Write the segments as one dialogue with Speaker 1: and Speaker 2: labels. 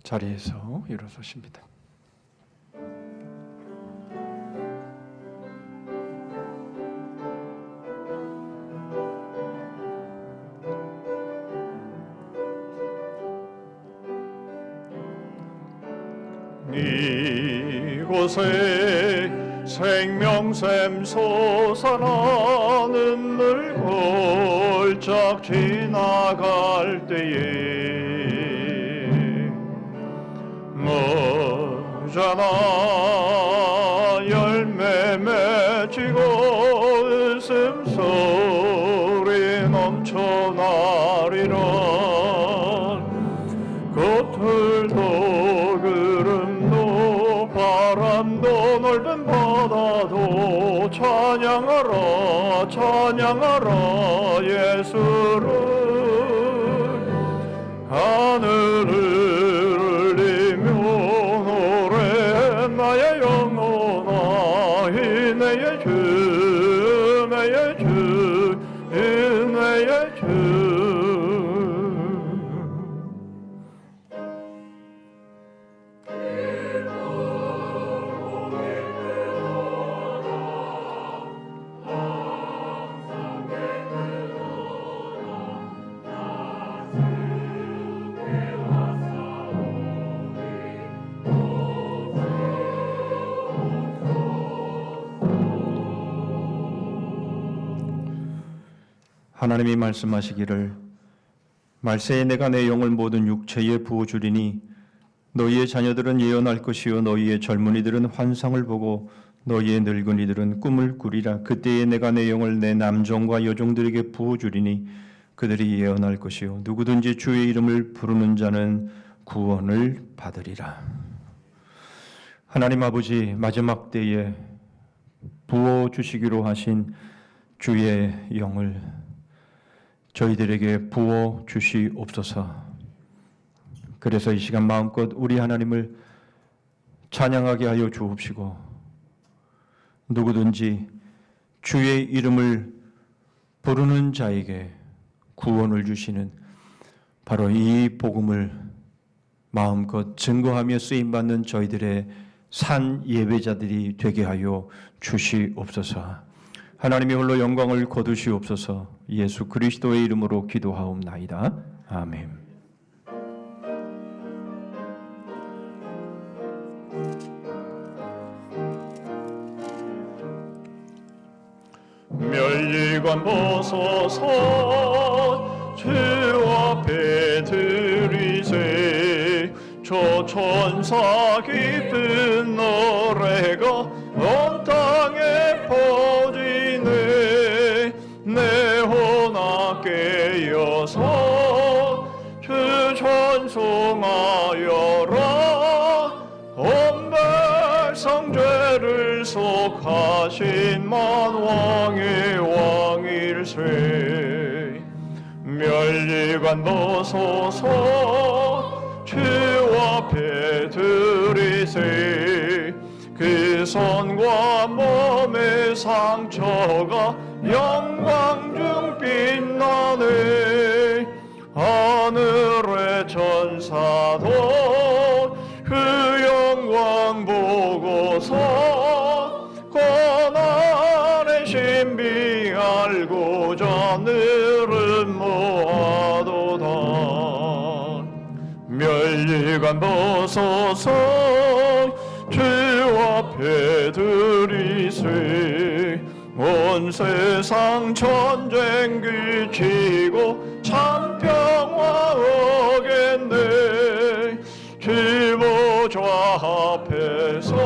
Speaker 1: 자리에서 일어서십니다.
Speaker 2: 이곳에 생명샘 솟아나는 늘 골짝 지나갈 때에 모자나 열매 맺히고 웃음소리 넘쳐나리라. 겉을도 구름도 바람도 넓은 바다도 찬양하라 찬양하라 예수를. 하늘을 울리며 노래 나의 영혼아 은혜의 주 은혜의 주 은혜의 주.
Speaker 1: 하나님이 말씀하시기를 말세에 내가 내 영을 모든 육체에 부어주리니 너희의 자녀들은 예언할 것이요 너희의 젊은이들은 환상을 보고 너희의 늙은이들은 꿈을 꾸리라. 그때에 내가 내 영을 내 남종과 여종들에게 부어주리니 그들이 예언할 것이요 누구든지 주의 이름을 부르는 자는 구원을 받으리라. 하나님 아버지, 마지막 때에 부어주시기로 하신 주의 영을 저희들에게 부어 주시옵소서. 그래서 이 시간 마음껏 우리 하나님을 찬양하게 하여 주옵시고 누구든지 주의 이름을 부르는 자에게 구원을 주시는 바로 이 복음을 마음껏 증거하며 쓰임받는 저희들의 산 예배자들이 되게 하여 주시옵소서. 하나님이 홀로 영광을 거두시옵소서. 예수 그리스도의 이름으로 기도하옵나이다. 아멘.
Speaker 2: 멸리관 벗어서 주 앞에 들이세 저 천사 기쁜 노래가 온 땅에 퍼지네. 내 혼아 깨어서 주 찬송하여라. 온 백성 죄를 속하신 만왕의 왕일세. 멸리관 벗어서 주 앞에 들이세 그 손과 몸의 상처가 영광 중 빛나네. 하늘의 천사도 그 영광 보고서 고난의 신비 알고자 늘은 모아도다. 멸리관 벗어서 주 앞에 들이세 온 세상 전쟁 그치고 참 평화 오겠네. 주 보좌 앞에서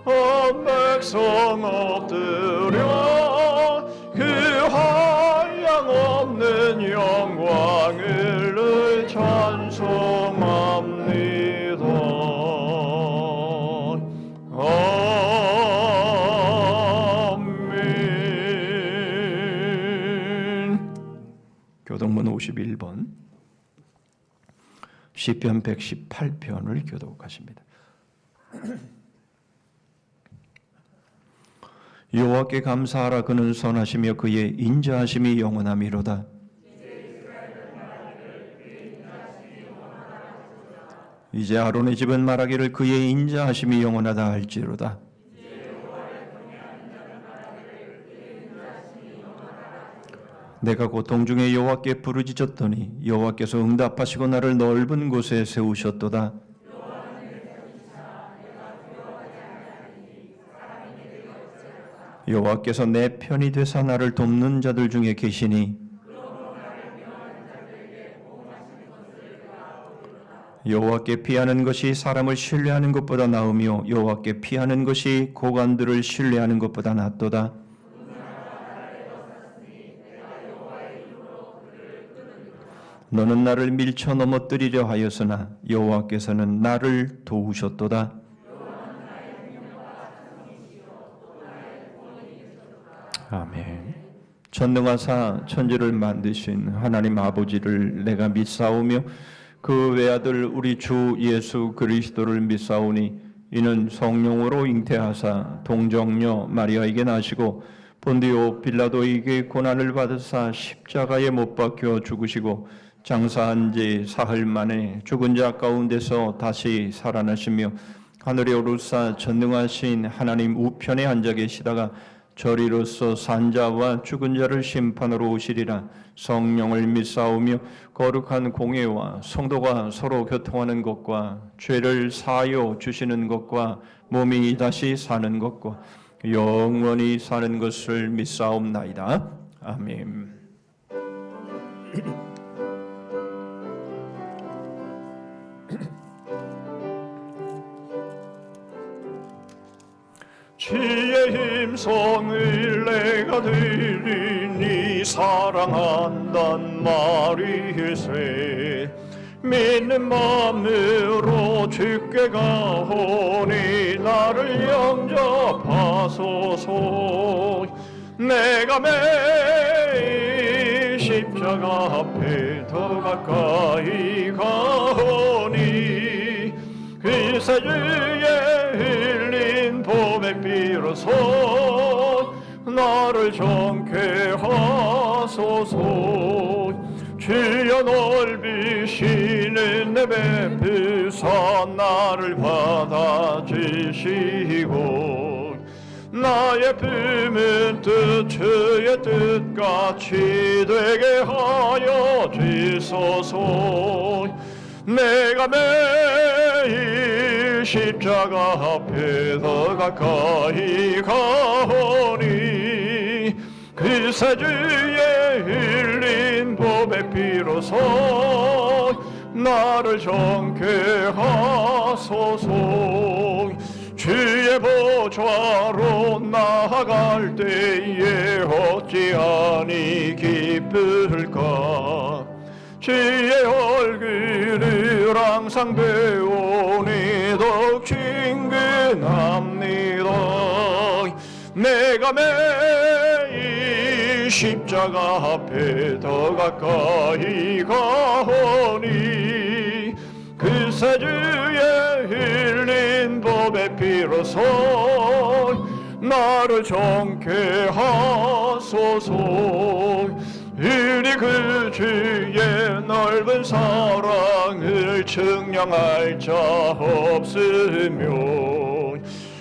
Speaker 2: 온 백성 엎드려 그 한량없는 영광을 찬송합니다.
Speaker 1: 교독문 51번 시편 118편을 교독하십니다. 여호와께 감사하라. 그는 선하시며 그의 인자하심이 영원함이로다. 이제 아론의 집은 말하기를 그의 인자하심이 영원하다 할지로다. 내가 고통 중에 여호와께 부르짖었더니 여호와께서 응답하시고 나를 넓은 곳에 세우셨도다. 여호와께서 내 편이 되사 나를 돕는 자들 중에 계시니 여호와께 피하는 것이 사람을 신뢰하는 것보다 나으며 여호와께 피하는 것이 고관들을 신뢰하는 것보다 낫도다. 너는 나를 밀쳐 넘어뜨리려 하였으나 여호와께서는 나를 도우셨도다. 아멘. 전능하사 천지를 만드신 하나님 아버지를 내가 믿사오며 그 외아들 우리 주 예수 그리스도를 믿사오니 이는 성령으로 잉태하사 동정녀 마리아에게 나시고 본디오 빌라도에게 고난을 받으사 십자가에 못 박혀 죽으시고 장사한 지 사흘 만에 죽은 자 가운데서 다시 살아나시며 하늘에 오르사 전능하신 하나님 우편에 앉아 계시다가 저리로서 산자와 죽은 자를 심판으로 오시리라. 성령을 믿사오며 거룩한 공예와 성도가 서로 교통하는 것과 죄를 사하여 주시는 것과 몸이 다시 사는 것과 영원히 사는 것을 믿사옵나이다. 아멘.
Speaker 2: 지혜 힘성을 내가 드리니 사랑한단 말일세. 믿는 마음으로 주께 가오니 나를 영접하소서. 내가 매일 십자가 앞에 더 가까이 가오니 그새 주의 흘린 봄의 비로소 나를 정케 하소서. 주여 넓히시는 내 베푸사 나를 받아주시고 나의 품은 뜻 주의 뜻같이 되게 하여 주소서. 내가 매일 십자가 앞에 더 가까이 가오니 그새 주의 흘린 봄의 비로소 나를 정케 하소서. 주의 보좌로 나아갈 때에 어찌하니 기쁠까. 주의 얼굴을 항상 배우니 더욱 친근합니다. 내가 매일 십자가 앞에 더 가까이 가오니 그새 주의 흘린 봄의 피로소 나를 정케 하소서. 우리 그 주의 넓은 사랑을 측량할 자 없으며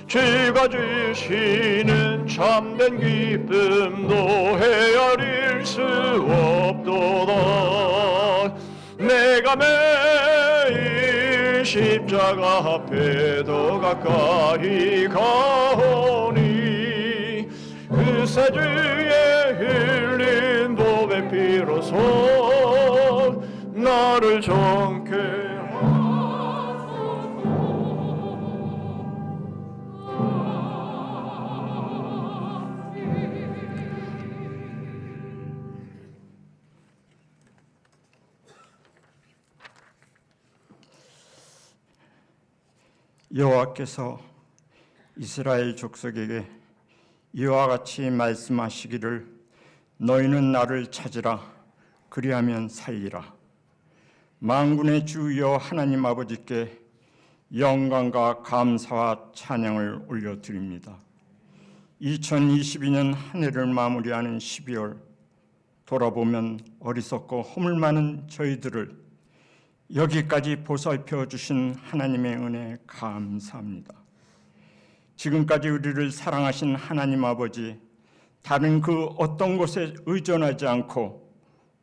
Speaker 2: 주가 주시는 참된 기쁨도 헤아릴 수 없도다. 내가 매일 십자가 앞에 더 가까이 가오니 그새 주의 흘린 봄의 피로소 나를 정케 하소서.
Speaker 3: 여호와께서 이스라엘 족속에게 이와 같이 말씀하시기를 너희는 나를 찾으라 그리하면 살리라. 만군의 주 여호와 하나님 아버지께 영광과 감사와 찬양을 올려드립니다. 2022년 한 해를 마무리하는 12월 돌아보면 어리석고 허물 많은 저희들을 여기까지 보살펴 주신 하나님의 은혜 감사합니다. 지금까지 우리를 사랑하신 하나님 아버지, 다른 그 어떤 곳에 의존하지 않고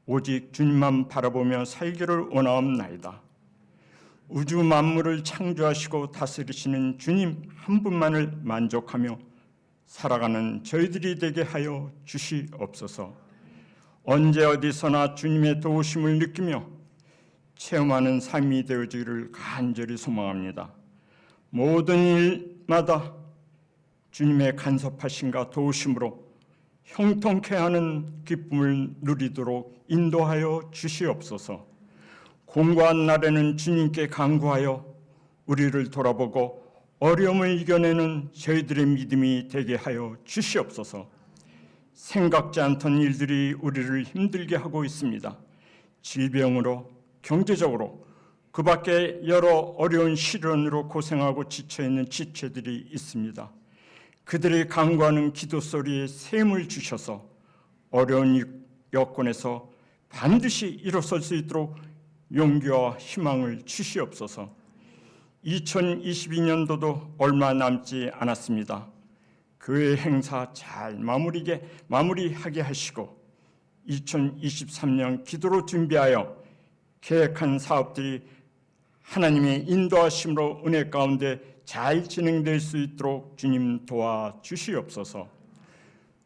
Speaker 3: 오직 주님만 바라보며 살기를 원하옵나이다. 우주 만물을 창조하시고 다스리시는 주님 한 분만을 만족하며 살아가는 저희들이 되게 하여 주시옵소서. 언제 어디서나 주님의 도우심을 느끼며 체험하는 삶이 되어지기를 간절히 소망합니다. 모든 일마다 주님의 간섭하심과 도우심으로 형통케 하는 기쁨을 누리도록 인도하여 주시옵소서. 공고한 날에는 주님께 간구하여 우리를 돌아보고 어려움을 이겨내는 저희들의 믿음이 되게 하여 주시옵소서. 생각지 않던 일들이 우리를 힘들게 하고 있습니다. 질병으로, 경제적으로, 그 밖에 여러 어려운 시련으로 고생하고 지쳐있는 지체들이 있습니다. 그들이 간구하는 기도 소리에 샘을 주셔서 어려운 여건에서 반드시 일어설 수 있도록 용기와 희망을 주시옵소서. 2022년도도 얼마 남지 않았습니다. 교회 행사 잘 마무리하게 하시고 2023년 기도로 준비하여 계획한 사업들이 하나님의 인도하심으로 은혜 가운데 잘 진행될 수 있도록 주님 도와주시옵소서.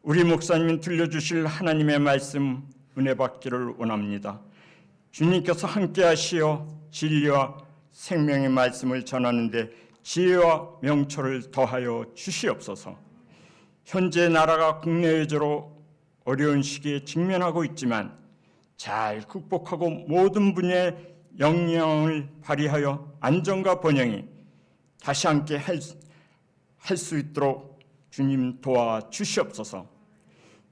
Speaker 3: 우리 목사님이 들려주실 하나님의 말씀 은혜 받기를 원합니다. 주님께서 함께 하시어 진리와 생명의 말씀을 전하는데 지혜와 명철을 더하여 주시옵소서. 현재 나라가 국내 외교로 어려운 시기에 직면하고 있지만 잘 극복하고 모든 분야의 역량을 발휘하여 안정과 번영이 다시 함께 할 수 있도록 주님 도와주시옵소서.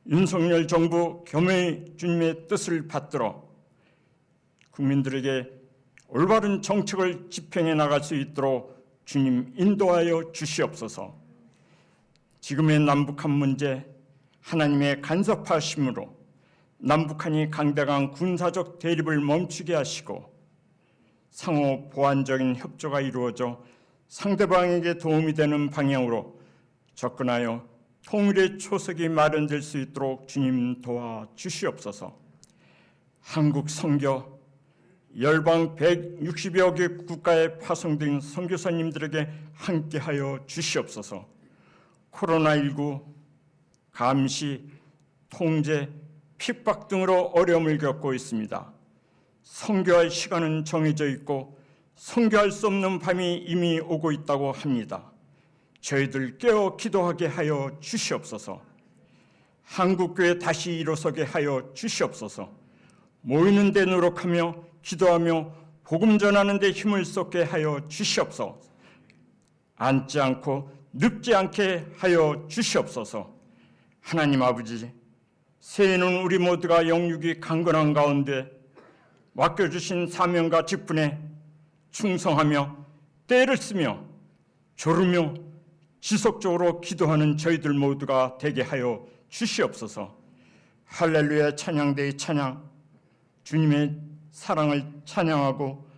Speaker 3: 윤석열 정부 겸허히 주님의 뜻을 받들어 국민들에게 올바른 정책을 집행해 나갈 수 있도록 주님 인도하여 주시옵소서. 지금의 남북한 문제 하나님의 간섭하심으로 남북한이 강대강 군사적 대립을 멈추게 하시고 상호 보완적인 협조가 이루어져 상대방에게 도움이 되는 방향으로 접근하여 통일의 초석이 마련될 수 있도록 주님 도와주시옵소서. 한국 선교 열방 160여 개 국가에 파송된 선교사님들에게 함께하여 주시옵소서. 코로나19 감시, 통제, 핍박 등으로 어려움을 겪고 있습니다. 선교할 시간은 정해져 있고 선교할 수 없는 밤이 이미 오고 있다고 합니다. 저희들 깨어 기도하게 하여 주시옵소서. 한국교회 다시 일어서게 하여 주시옵소서. 모이는 데 노력하며 기도하며 복음 전하는 데 힘을 쏟게 하여 주시옵소서. 앉지 않고 늙지 않게 하여 주시옵소서. 하나님 아버지, 새해는 우리 모두가 영육이 강건한 가운데 맡겨주신 사명과 직분에 충성하며 때를 쓰며 조르며 지속적으로 기도하는 저희들 모두가 되게 하여 주시옵소서. 할렐루야 찬양대의 찬양, 주님의 사랑을 찬양하고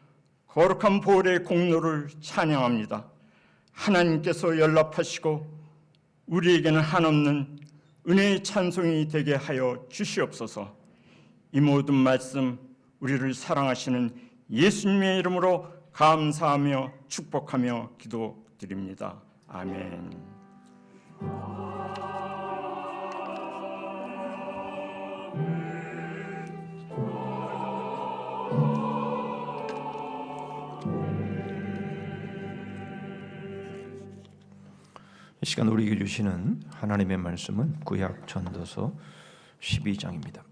Speaker 3: 거룩한 보혈의 공로를 찬양합니다. 하나님께서 연락하시고 우리에게는 한없는 은혜의 찬송이 되게 하여 주시옵소서. 이 모든 말씀 우리를 사랑하시는 예수님의 이름으로 감사하며 축복하며 기도드립니다. 아멘.
Speaker 1: 이 시간 우리에게 주시는 하나님의 말씀은 구약 전도서 12장입니다.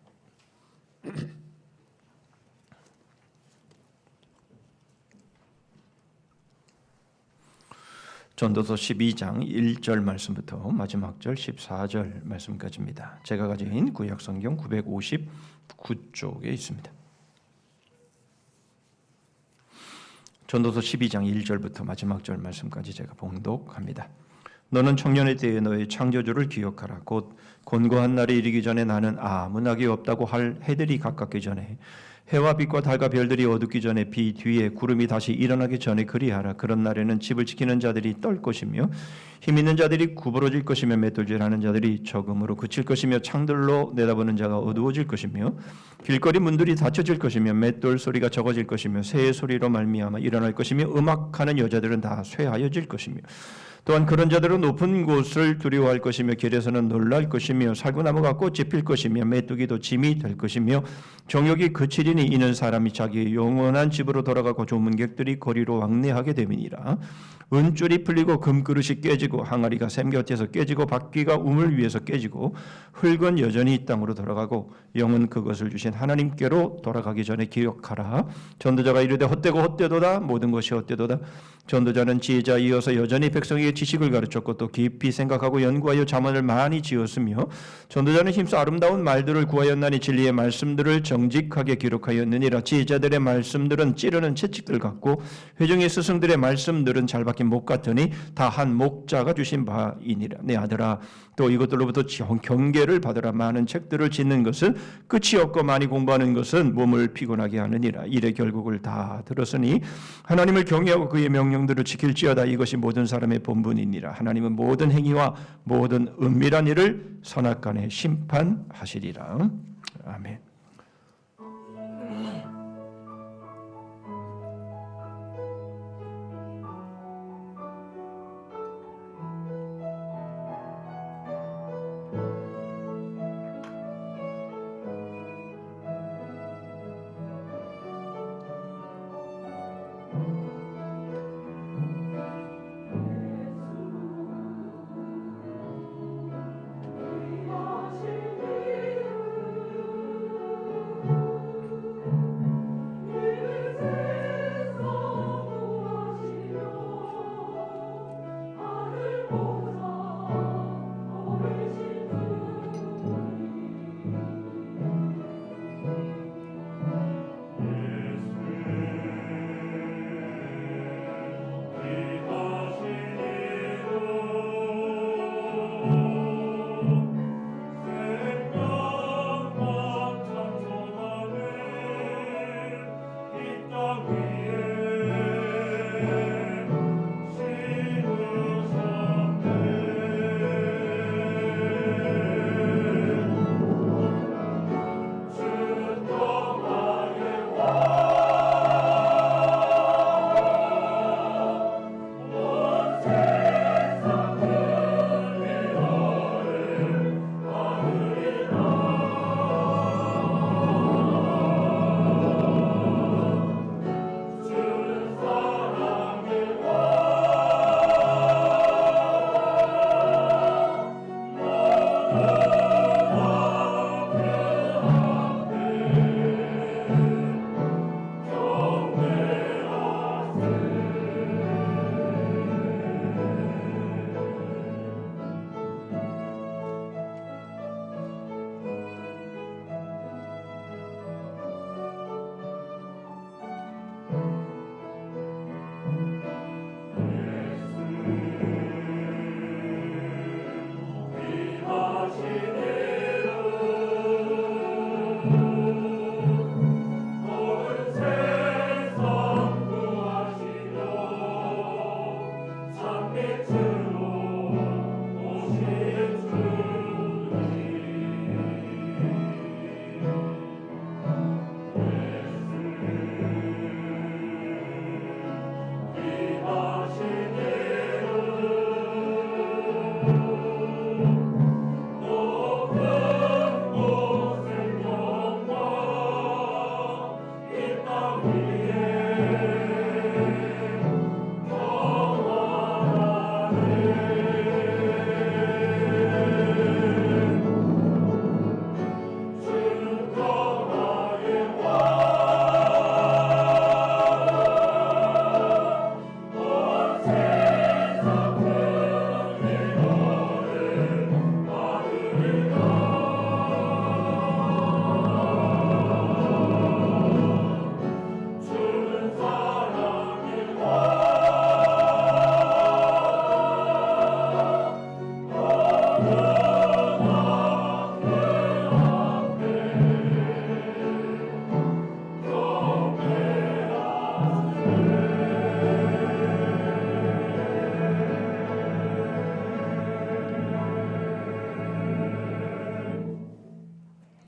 Speaker 1: 전도서 12장 1절 말씀부터 마지막 절 14절 말씀까지입니다. 제가 가진 구약 성경 959쪽에 있습니다. 전도서 12장 1절부터 마지막 절 말씀까지 제가 봉독합니다. 너는 청년의 때에 너의 창조주를 기억하라. 곧 곤고한 날이 이르기 전에 나는 아무 낙이 없다고 할 해들이 가깝기 전에, 해와 빛과 달과 별들이 어둡기 전에, 비 뒤에 구름이 다시 일어나기 전에 그리하라. 그런 날에는 집을 지키는 자들이 떨 것이며 힘 있는 자들이 구부러질 것이며 맷돌질하는 자들이 적음으로 그칠 것이며 창들로 내다보는 자가 어두워질 것이며 길거리 문들이 닫혀질 것이며 맷돌 소리가 적어질 것이며 새의 소리로 말미암아 일어날 것이며 음악하는 여자들은 다 쇠하여질 것이며 또한 그런 자들은 높은 곳을 두려워할 것이며 길에서는 놀랄 것이며 살구나무가 꽃이 필 것이며 메뚜기도 짐이 될 것이며 정욕이 그치리니 이는 사람이 자기의 영원한 집으로 돌아가고 조문객들이 거리로 왕래하게 됨이니라. 은줄이 풀리고 금그릇이 깨지고 항아리가 샘 곁에서 깨지고 바퀴가 우물 위에서 깨지고 흙은 여전히 이 땅으로 돌아가고 영은 그것을 주신 하나님께로 돌아가기 전에 기억하라. 전도자가 이르되 헛되고 헛되도다. 모든 것이 헛되도다. 전도자는 지혜자 이어서 여전히 백성에게 지식을 가르쳤고 또 깊이 생각하고 연구하여 잠언을 많이 지었으며 전도자는 힘써 아름다운 말들을 구하였나니 진리의 말씀들을 정직하게 기록하였느니라. 지혜자들의 말씀들은 찌르는 채찍들 같고 회중의 스승들의 말씀들은 잘 박힌 목 같으니 다 한 목자가 주신 바이니라. 내 아들아, 또 이것들로부터 경계를 받으라. 많은 책들을 짓는 것은 끝이 없고 많이 공부하는 것은 몸을 피곤하게 하느니라. 일의 결국을 다 들었으니 하나님을 경외하고 그의 명령들을 지킬지어다. 이것이 모든 사람의 본분이니라. 하나님은 모든 행위와 모든 은밀한 일을 선악간에 심판하시리라. 아멘.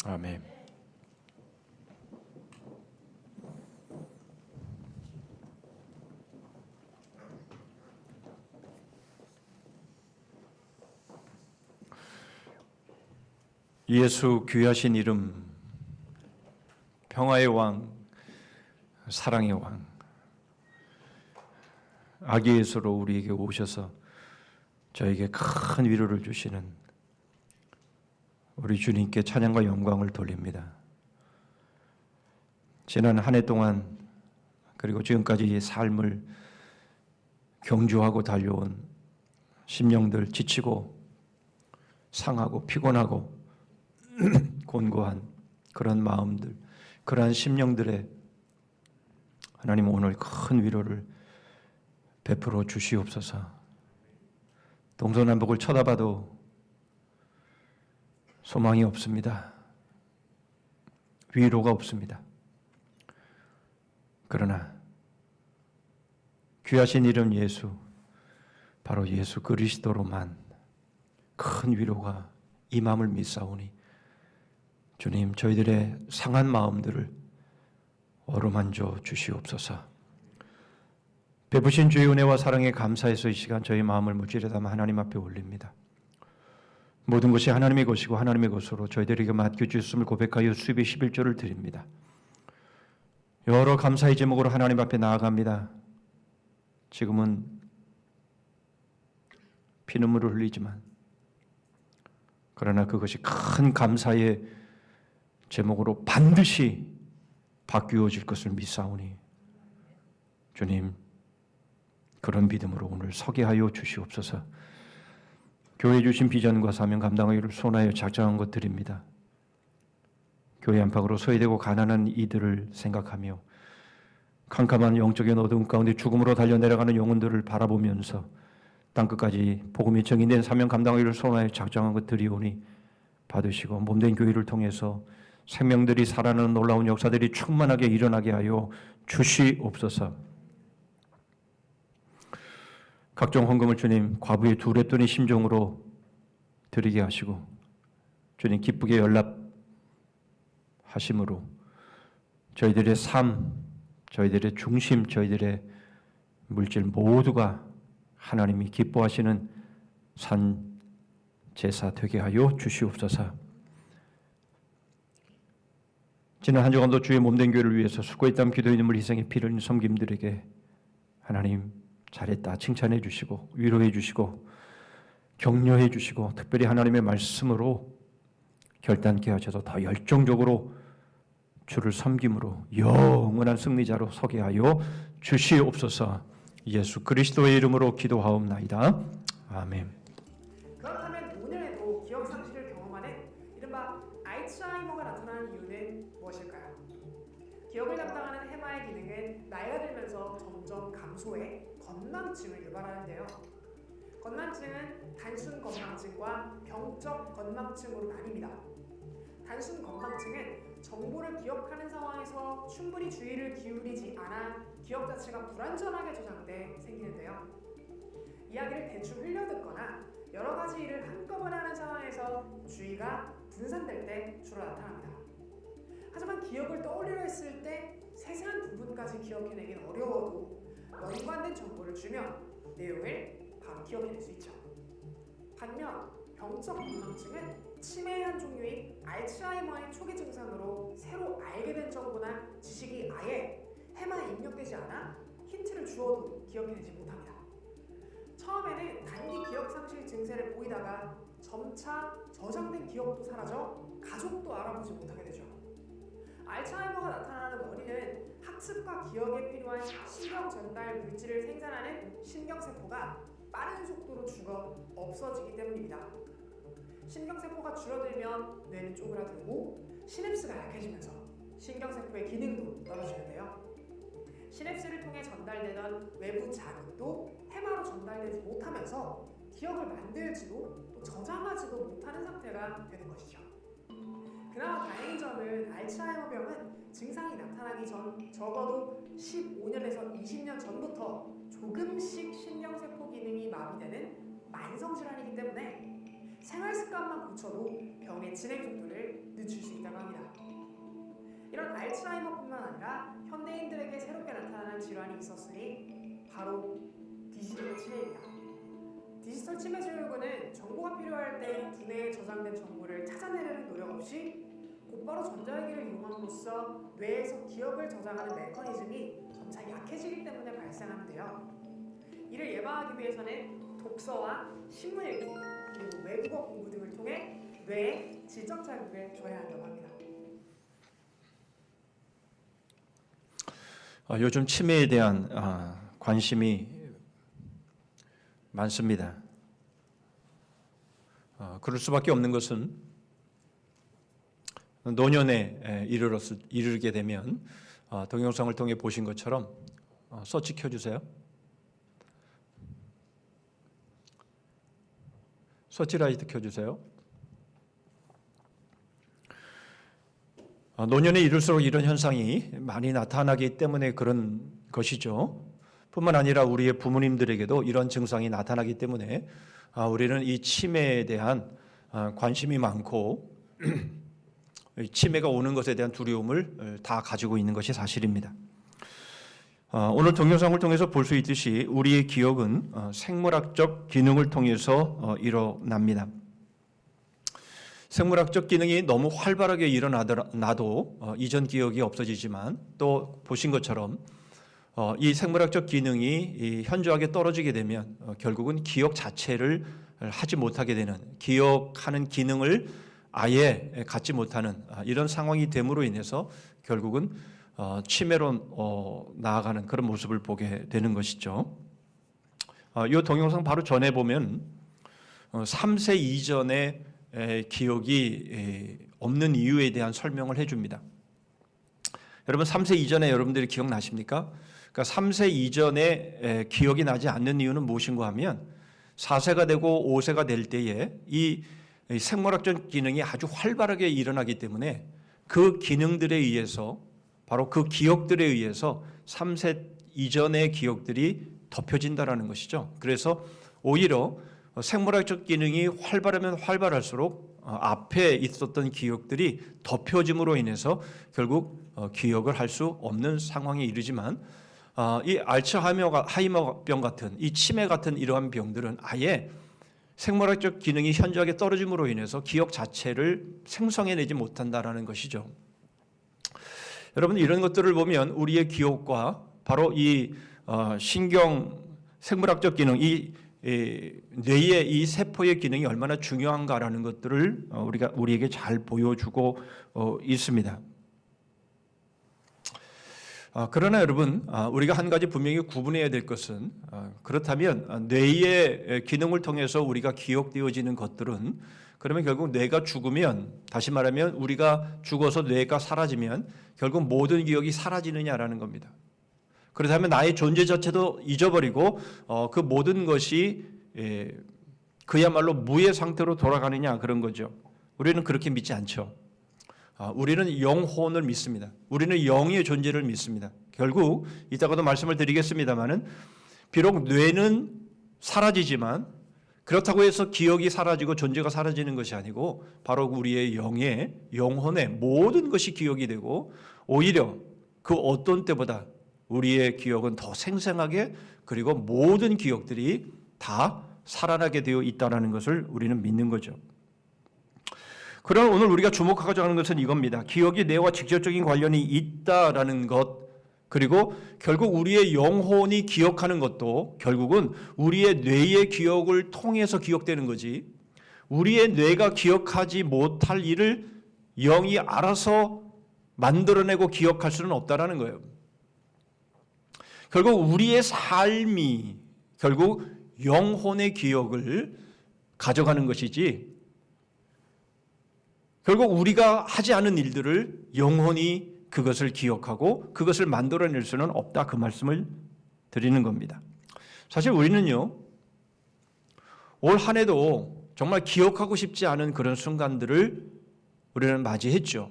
Speaker 1: 아멘. 예수 귀하신 이름, 평화의 왕, 사랑의 왕, 아기 예수로 우리에게 오셔서 저에게 큰 위로를 주시는 우리 주님께 찬양과 영광을 돌립니다. 지난 한 해 동안 그리고 지금까지 삶을 경주하고 달려온 심령들, 지치고 상하고 피곤하고 곤고한 그런 마음들, 그러한 심령들의 하나님 오늘 큰 위로를 베풀어 주시옵소서. 동서남북을 쳐다봐도 소망이 없습니다. 위로가 없습니다. 그러나 귀하신 이름 예수, 바로 예수 그리스도로만 큰 위로가 임함을 믿사오니 주님, 저희들의 상한 마음들을 어루만져 주시옵소서. 베푸신 주의 은혜와 사랑에 감사해서 이 시간 저희 마음을 무지려 담아 하나님 앞에 올립니다. 모든 것이 하나님의 것이고 하나님의 것으로 저희들에게 맡겨주셨음을 고백하여 수입의 11조를 드립니다. 여러 감사의 제목으로 하나님 앞에 나아갑니다. 지금은 피눈물을 흘리지만 그러나 그것이 큰 감사의 제목으로 반드시 바뀌어질 것을 믿사오니 주님, 그런 믿음으로 오늘 서게 하여 주시옵소서. 교회 주신 비전과 사명 감당하기를 소원하여 작정한 것 드립니다. 교회 안팎으로 소외되고 가난한 이들을 생각하며 캄캄한 영적인 어두움 가운데 죽음으로 달려내려가는 영혼들을 바라보면서 땅끝까지 복음이 정의된 사명 감당하기를 소원하여 작정한 것 드리오니 받으시고 몸된 교회를 통해서 생명들이 살아나는 놀라운 역사들이 충만하게 일어나게 하여 주시옵소서. 각종 헌금을 주님 과부의 두렵더니 심정으로 드리게 하시고 주님 기쁘게 연락하심으로 저희들의 삶, 저희들의 중심, 저희들의 물질 모두가 하나님이 기뻐하시는 산 제사 되게 하여 주시옵소서. 지난 한 주간도 주의 몸된 교회를 위해서 수고했던 기도의 눈물 희생의 피를 흘린 섬김들에게 하나님 잘했다 칭찬해 주시고 위로해 주시고 격려해 주시고 특별히 하나님의 말씀으로 결단케 하셔서 더 열정적으로 주를 섬김으로 영원한 승리자로 서게 하여 주시옵소서. 예수 그리스도의 이름으로 기도하옵나이다. 아멘.
Speaker 4: 그렇다면 오늘에도 기억 상실을 경험하는 이른바 알츠하이머가 나타나는 이유는 무엇일까요? 기억을 담당하는 해마의 기능은 나이가 들면서 점점 감소해 건망증을 유발하는데요. 건망증은 단순 건망증과 병적 건망증으로 나뉩니다. 단순 건망증은 정보를 기억하는 상황에서 충분히 주의를 기울이지 않아 기억 자체가 불완전하게 저장돼 생기는데요. 이야기를 대충 흘려듣거나 여러 가지 일을 한꺼번에 하는 상황에서 주의가 분산될 때 주로 나타납니다. 하지만 기억을 떠올리려 했을 때 세세한 부분까지 기억해내긴 어려워도 연관된 정보를 주면 내용을 바로 기억해낼 수 있죠. 반면 병적 건망증은 치매의 한 종류인 알츠하이머의 초기 증상으로 새로 알게 된 정보나 지식이 아예 해마에 입력되지 않아 힌트를 주어도 기억해내지 못합니다. 처음에는 단기 기억 상실 증세를 보이다가 점차 저장된 기억도 사라져 가족도 알아보지 못하게 되죠. 알츠하이머가 나타나는 원인은 학습과 기억에 필요한 신경 전달 물질을 생산하는 신경세포가 빠른 속도로 죽어 없어지기 때문입니다. 신경세포가 줄어들면 뇌는 쪼그라들고 시냅스가 약해지면서 신경세포의 기능도 떨어지는데요. 시냅스를 통해 전달되던 외부 자극도 해마로 전달되지 못하면서 기억을 만들지도 또 저장하지도 못하는 상태가 되는 것이죠. 그나마 다행인 점은 알츠하이머병은 증상이 나타나기 전 적어도 15년에서 20년 전부터 조금씩 신경세포 기능이 마비되는 만성질환이기 때문에 생활 습관만 고쳐도 병의 진행 속도를 늦출 수 있다고 합니다. 알츠하이머뿐만 아니라 현대인들에게 새롭게 나타나는 질환이 있었으니 바로 디지털 치매입니다. 디지털 치매 증후군은 정보가 필요할 때 두뇌에 저장된 정보를 찾아내려는 노력 없이 곧바로 전자기기를 이용함으로써 뇌에서 기억을 저장하는 메커니즘이 점차 약해지기 때문에 발생하는데요. 이를 예방하기 위해서는 독서와 신문 읽기 그리고 외국어 공부 등을 통해 뇌의 질적 자극을 줘야 한다고 합니다.
Speaker 1: 요즘 치매에 대한 관심이 많습니다. 그럴 수밖에 없는 것은 노년에 이르게 되면 동영상을 통해 보신 것처럼 서치 켜주세요. 서치라이트 켜주세요. 노년에 이를수록 이런 현상이 많이 나타나기 때문에 그런 것이죠. 뿐만 아니라 우리의 부모님들에게도 이런 증상이 나타나기 때문에 우리는 이 치매에 대한 관심이 많고 치매가 오는 것에 대한 두려움을 다 가지고 있는 것이 사실입니다. 오늘 동영상을 통해서 볼 수 있듯이 우리의 기억은 생물학적 기능을 통해서 일어납니다. 생물학적 기능이 너무 활발하게 일어나도 이전 기억이 없어지지만 또 보신 것처럼 이 생물학적 기능이 현저하게 떨어지게 되면 결국은 기억 자체를 하지 못하게 되는, 기억하는 기능을 아예 갖지 못하는 이런 상황이 됨으로 인해서 결국은 치매로 나아가는 그런 모습을 보게 되는 것이죠. 이 동영상 바로 전에 보면 3세 이전에 기억이 없는 이유에 대한 설명을 해줍니다. 여러분 3세 이전에 여러분들이 기억나십니까? 그러니까 3세 이전에 기억이 나지 않는 이유는 무엇인가 하면 4세가 되고 5세가 될 때에 이 생물학적 기능이 아주 활발하게 일어나기 때문에 그 기능들에 의해서 바로 그 기억들에 의해서 3세 이전의 기억들이 덮여진다는 것이죠. 그래서 오히려 생물학적 기능이 활발하면 활발할수록 앞에 있었던 기억들이 덮여짐으로 인해서 결국 기억을 할 수 없는 상황에 이르지만 이 알츠하이머병 같은 이 치매 같은 이러한 병들은 아예 생물학적 기능이 현저하게 떨어짐으로 인해서 기억 자체를 생성해내지 못한다라는 것이죠. 여러분 이런 것들을 보면 우리의 기억과 바로 이 신경 생물학적 기능, 이 뇌의 이 세포의 기능이 얼마나 중요한가라는 것들을 우리에게 잘 보여주고 있습니다. 그러나 여러분 우리가 한 가지 분명히 구분해야 될 것은 그렇다면 뇌의 기능을 통해서 우리가 기억되어지는 것들은 그러면 결국 뇌가 죽으면 다시 말하면 우리가 죽어서 뇌가 사라지면 결국 모든 기억이 사라지느냐라는 겁니다. 그렇다면 나의 존재 자체도 잊어버리고 그 모든 것이 그야말로 무의 상태로 돌아가느냐 그런 거죠. 우리는 그렇게 믿지 않죠. 우리는 영혼을 믿습니다. 우리는 영의 존재를 믿습니다. 결국 이따가도 말씀을 드리겠습니다마는 비록 뇌는 사라지지만 그렇다고 해서 기억이 사라지고 존재가 사라지는 것이 아니고 바로 우리의 영혼의 모든 것이 기억이 되고 오히려 그 어떤 때보다 우리의 기억은 더 생생하게 그리고 모든 기억들이 다 살아나게 되어 있다는 것을 우리는 믿는 거죠. 그러나 오늘 우리가 주목하고자 하는 것은 이겁니다. 기억이 뇌와 직접적인 관련이 있다라는 것 그리고 결국 우리의 영혼이 기억하는 것도 결국은 우리의 뇌의 기억을 통해서 기억되는 거지 우리의 뇌가 기억하지 못할 일을 영이 알아서 만들어내고 기억할 수는 없다라는 거예요. 결국 우리의 삶이 결국 영혼의 기억을 가져가는 것이지 결국 우리가 하지 않은 일들을 영혼이 그것을 기억하고 그것을 만들어낼 수는 없다 그 말씀을 드리는 겁니다. 사실 우리는요 올 한 해도 정말 기억하고 싶지 않은 그런 순간들을 우리는 맞이했죠.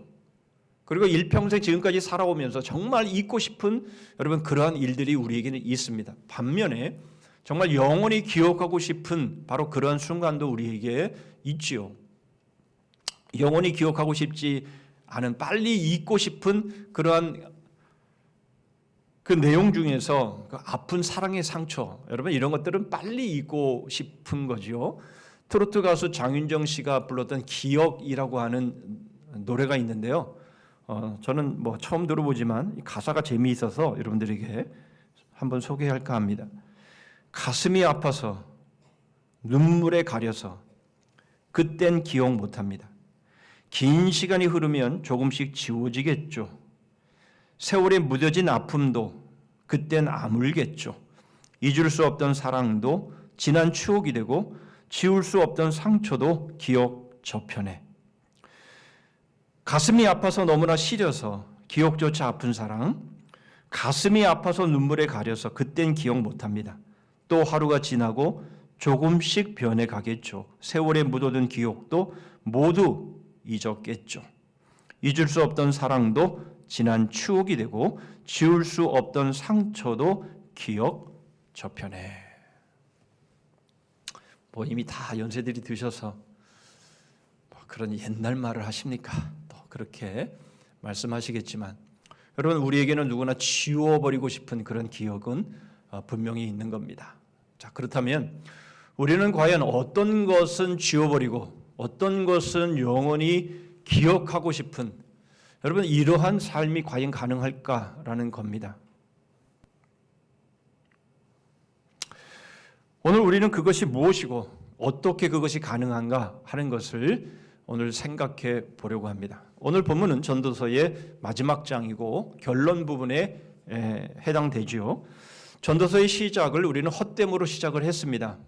Speaker 1: 그리고 일평생 지금까지 살아오면서 정말 잊고 싶은 여러분 그러한 일들이 우리에게는 있습니다. 반면에 정말 영원히 기억하고 싶은 바로 그러한 순간도 우리에게 있지요. 영원히 기억하고 싶지 아는 빨리 잊고 싶은 그러한 그 내용 중에서 그 아픈 사랑의 상처, 여러분 이런 것들은 빨리 잊고 싶은 거죠. 트로트 가수 장윤정 씨가 불렀던 기억이라고 하는 노래가 있는데요. 저는 뭐 처음 들어보지만 가사가 재미있어서 여러분들에게 한번 소개할까 합니다. 가슴이 아파서 눈물에 가려서 그땐 기억 못합니다. 긴 시간이 흐르면 조금씩 지워지겠죠. 세월에 무뎌진 아픔도 그땐 아물겠죠. 잊을 수 없던 사랑도 지난 추억이 되고 지울 수 없던 상처도 기억 저편에. 가슴이 아파서 너무나 시려서 기억조차 아픈 사랑, 가슴이 아파서 눈물에 가려서 그땐 기억 못합니다. 또 하루가 지나고 조금씩 변해가겠죠. 세월에 묻어둔 기억도 모두 잊었겠죠. 잊을 수 없던 사랑도 지난 추억이 되고 지울 수 없던 상처도 기억 저편에. 뭐 이미 다 연세들이 드셔서 뭐 그런 옛날 말을 하십니까? 또 그렇게 말씀하시겠지만 여러분 우리에게는 누구나 지워버리고 싶은 그런 기억은 분명히 있는 겁니다. 자, 그렇다면 우리는 과연 어떤 것은 지워버리고 어떤 것은 영원히 기억하고 싶은 여러분 이러한 삶이 과연 가능할까라는 겁니다. 오늘 우리는 그것이 무엇이고 어떻게 그것이 가능한가 하는 것을 오늘 생각해 보려고 합니다. 오늘 본문은 전도서의 마지막 장이고 결론 부분에 해당되지요. 전도서의 시작을 우리는 헛됨으로 시작을 했습니다.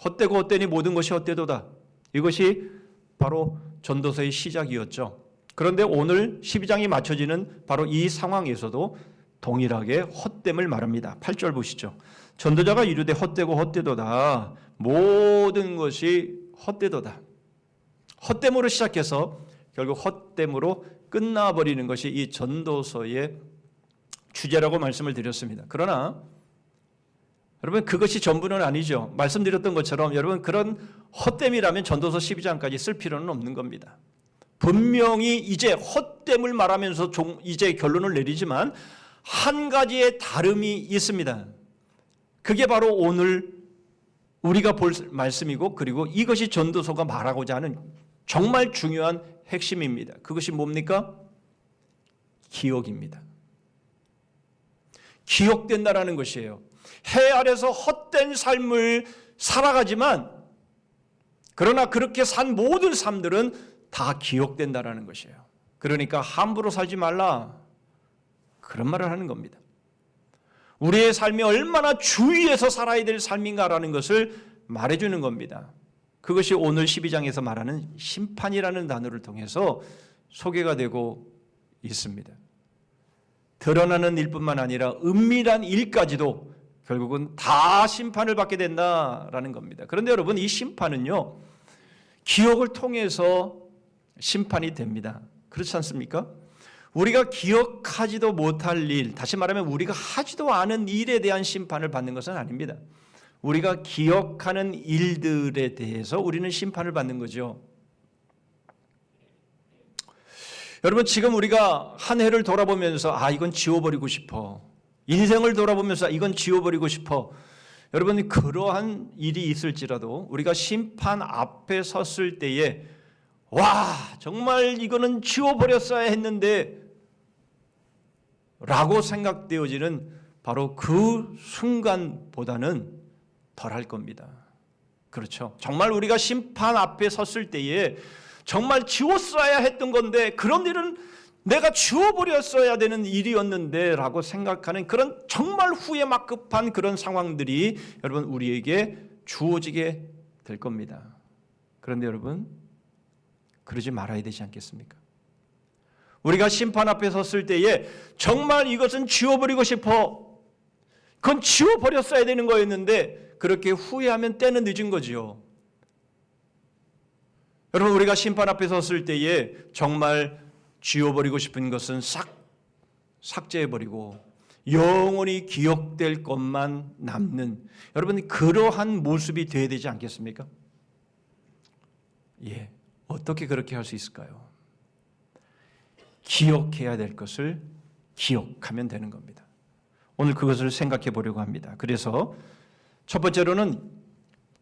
Speaker 1: 헛되고 헛되니 모든 것이 헛되도다. 이것이 바로 전도서의 시작이었죠. 그런데 오늘 12장이 맞춰지는 바로 이 상황에서도 동일하게 헛됨을 말합니다. 8절 보시죠. 전도자가 이르되 헛되고 헛되도다. 모든 것이 헛되도다. 헛됨으로 시작해서 결국 헛됨으로 끝나버리는 것이 이 전도서의 주제라고 말씀을 드렸습니다. 그러나 여러분 그것이 전부는 아니죠. 말씀드렸던 것처럼 여러분 그런 헛됨이라면 전도서 12장까지 쓸 필요는 없는 겁니다. 분명히 이제 헛됨을 말하면서 이제 결론을 내리지만 한 가지의 다름이 있습니다. 그게 바로 오늘 우리가 볼 말씀이고 그리고 이것이 전도서가 말하고자 하는 정말 중요한 핵심입니다. 그것이 뭡니까? 기억입니다. 기억된다라는 것이에요. 해 아래서 헛된 삶을 살아가지만 그러나 그렇게 산 모든 삶들은 다 기억된다라는 것이에요. 그러니까 함부로 살지 말라 그런 말을 하는 겁니다. 우리의 삶이 얼마나 주의해서 살아야 될 삶인가라는 것을 말해주는 겁니다. 그것이 오늘 12장에서 말하는 심판이라는 단어를 통해서 소개가 되고 있습니다. 드러나는 일뿐만 아니라 은밀한 일까지도 결국은 다 심판을 받게 된다라는 겁니다. 그런데 여러분 이 심판은요 기억을 통해서 심판이 됩니다. 그렇지 않습니까? 우리가 기억하지도 못할 일, 다시 말하면 우리가 하지도 않은 일에 대한 심판을 받는 것은 아닙니다. 우리가 기억하는 일들에 대해서 우리는 심판을 받는 거죠. 여러분 지금 우리가 한 해를 돌아보면서 이건 지워버리고 싶어. 인생을 돌아보면서 이건 지워버리고 싶어. 여러분 그러한 일이 있을지라도 우리가 심판 앞에 섰을 때에 정말 이거는 지워버렸어야 했는데 라고 생각되어지는 바로 그 순간보다는 덜할 겁니다. 그렇죠. 정말 우리가 심판 앞에 섰을 때에 정말 지웠어야 했던 건데 그런 일은 내가 지워버렸어야 되는 일이었는데 라고 생각하는 그런 정말 후회 막급한 그런 상황들이 여러분 우리에게 주어지게 될 겁니다. 그런데 여러분 그러지 말아야 되지 않겠습니까? 우리가 심판 앞에 섰을 때에 정말 이것은 지워버리고 싶어. 그건 지워버렸어야 되는 거였는데 그렇게 후회하면 때는 늦은 거지요. 여러분 우리가 심판 앞에 섰을 때에 정말 지워버리고 싶은 것은 삭제해버리고 영원히 기억될 것만 남는 여러분 그러한 모습이 되어야 되지 않겠습니까? 어떻게 그렇게 할 수 있을까요? 기억해야 될 것을 기억하면 되는 겁니다. 오늘 그것을 생각해 보려고 합니다. 그래서 첫 번째로는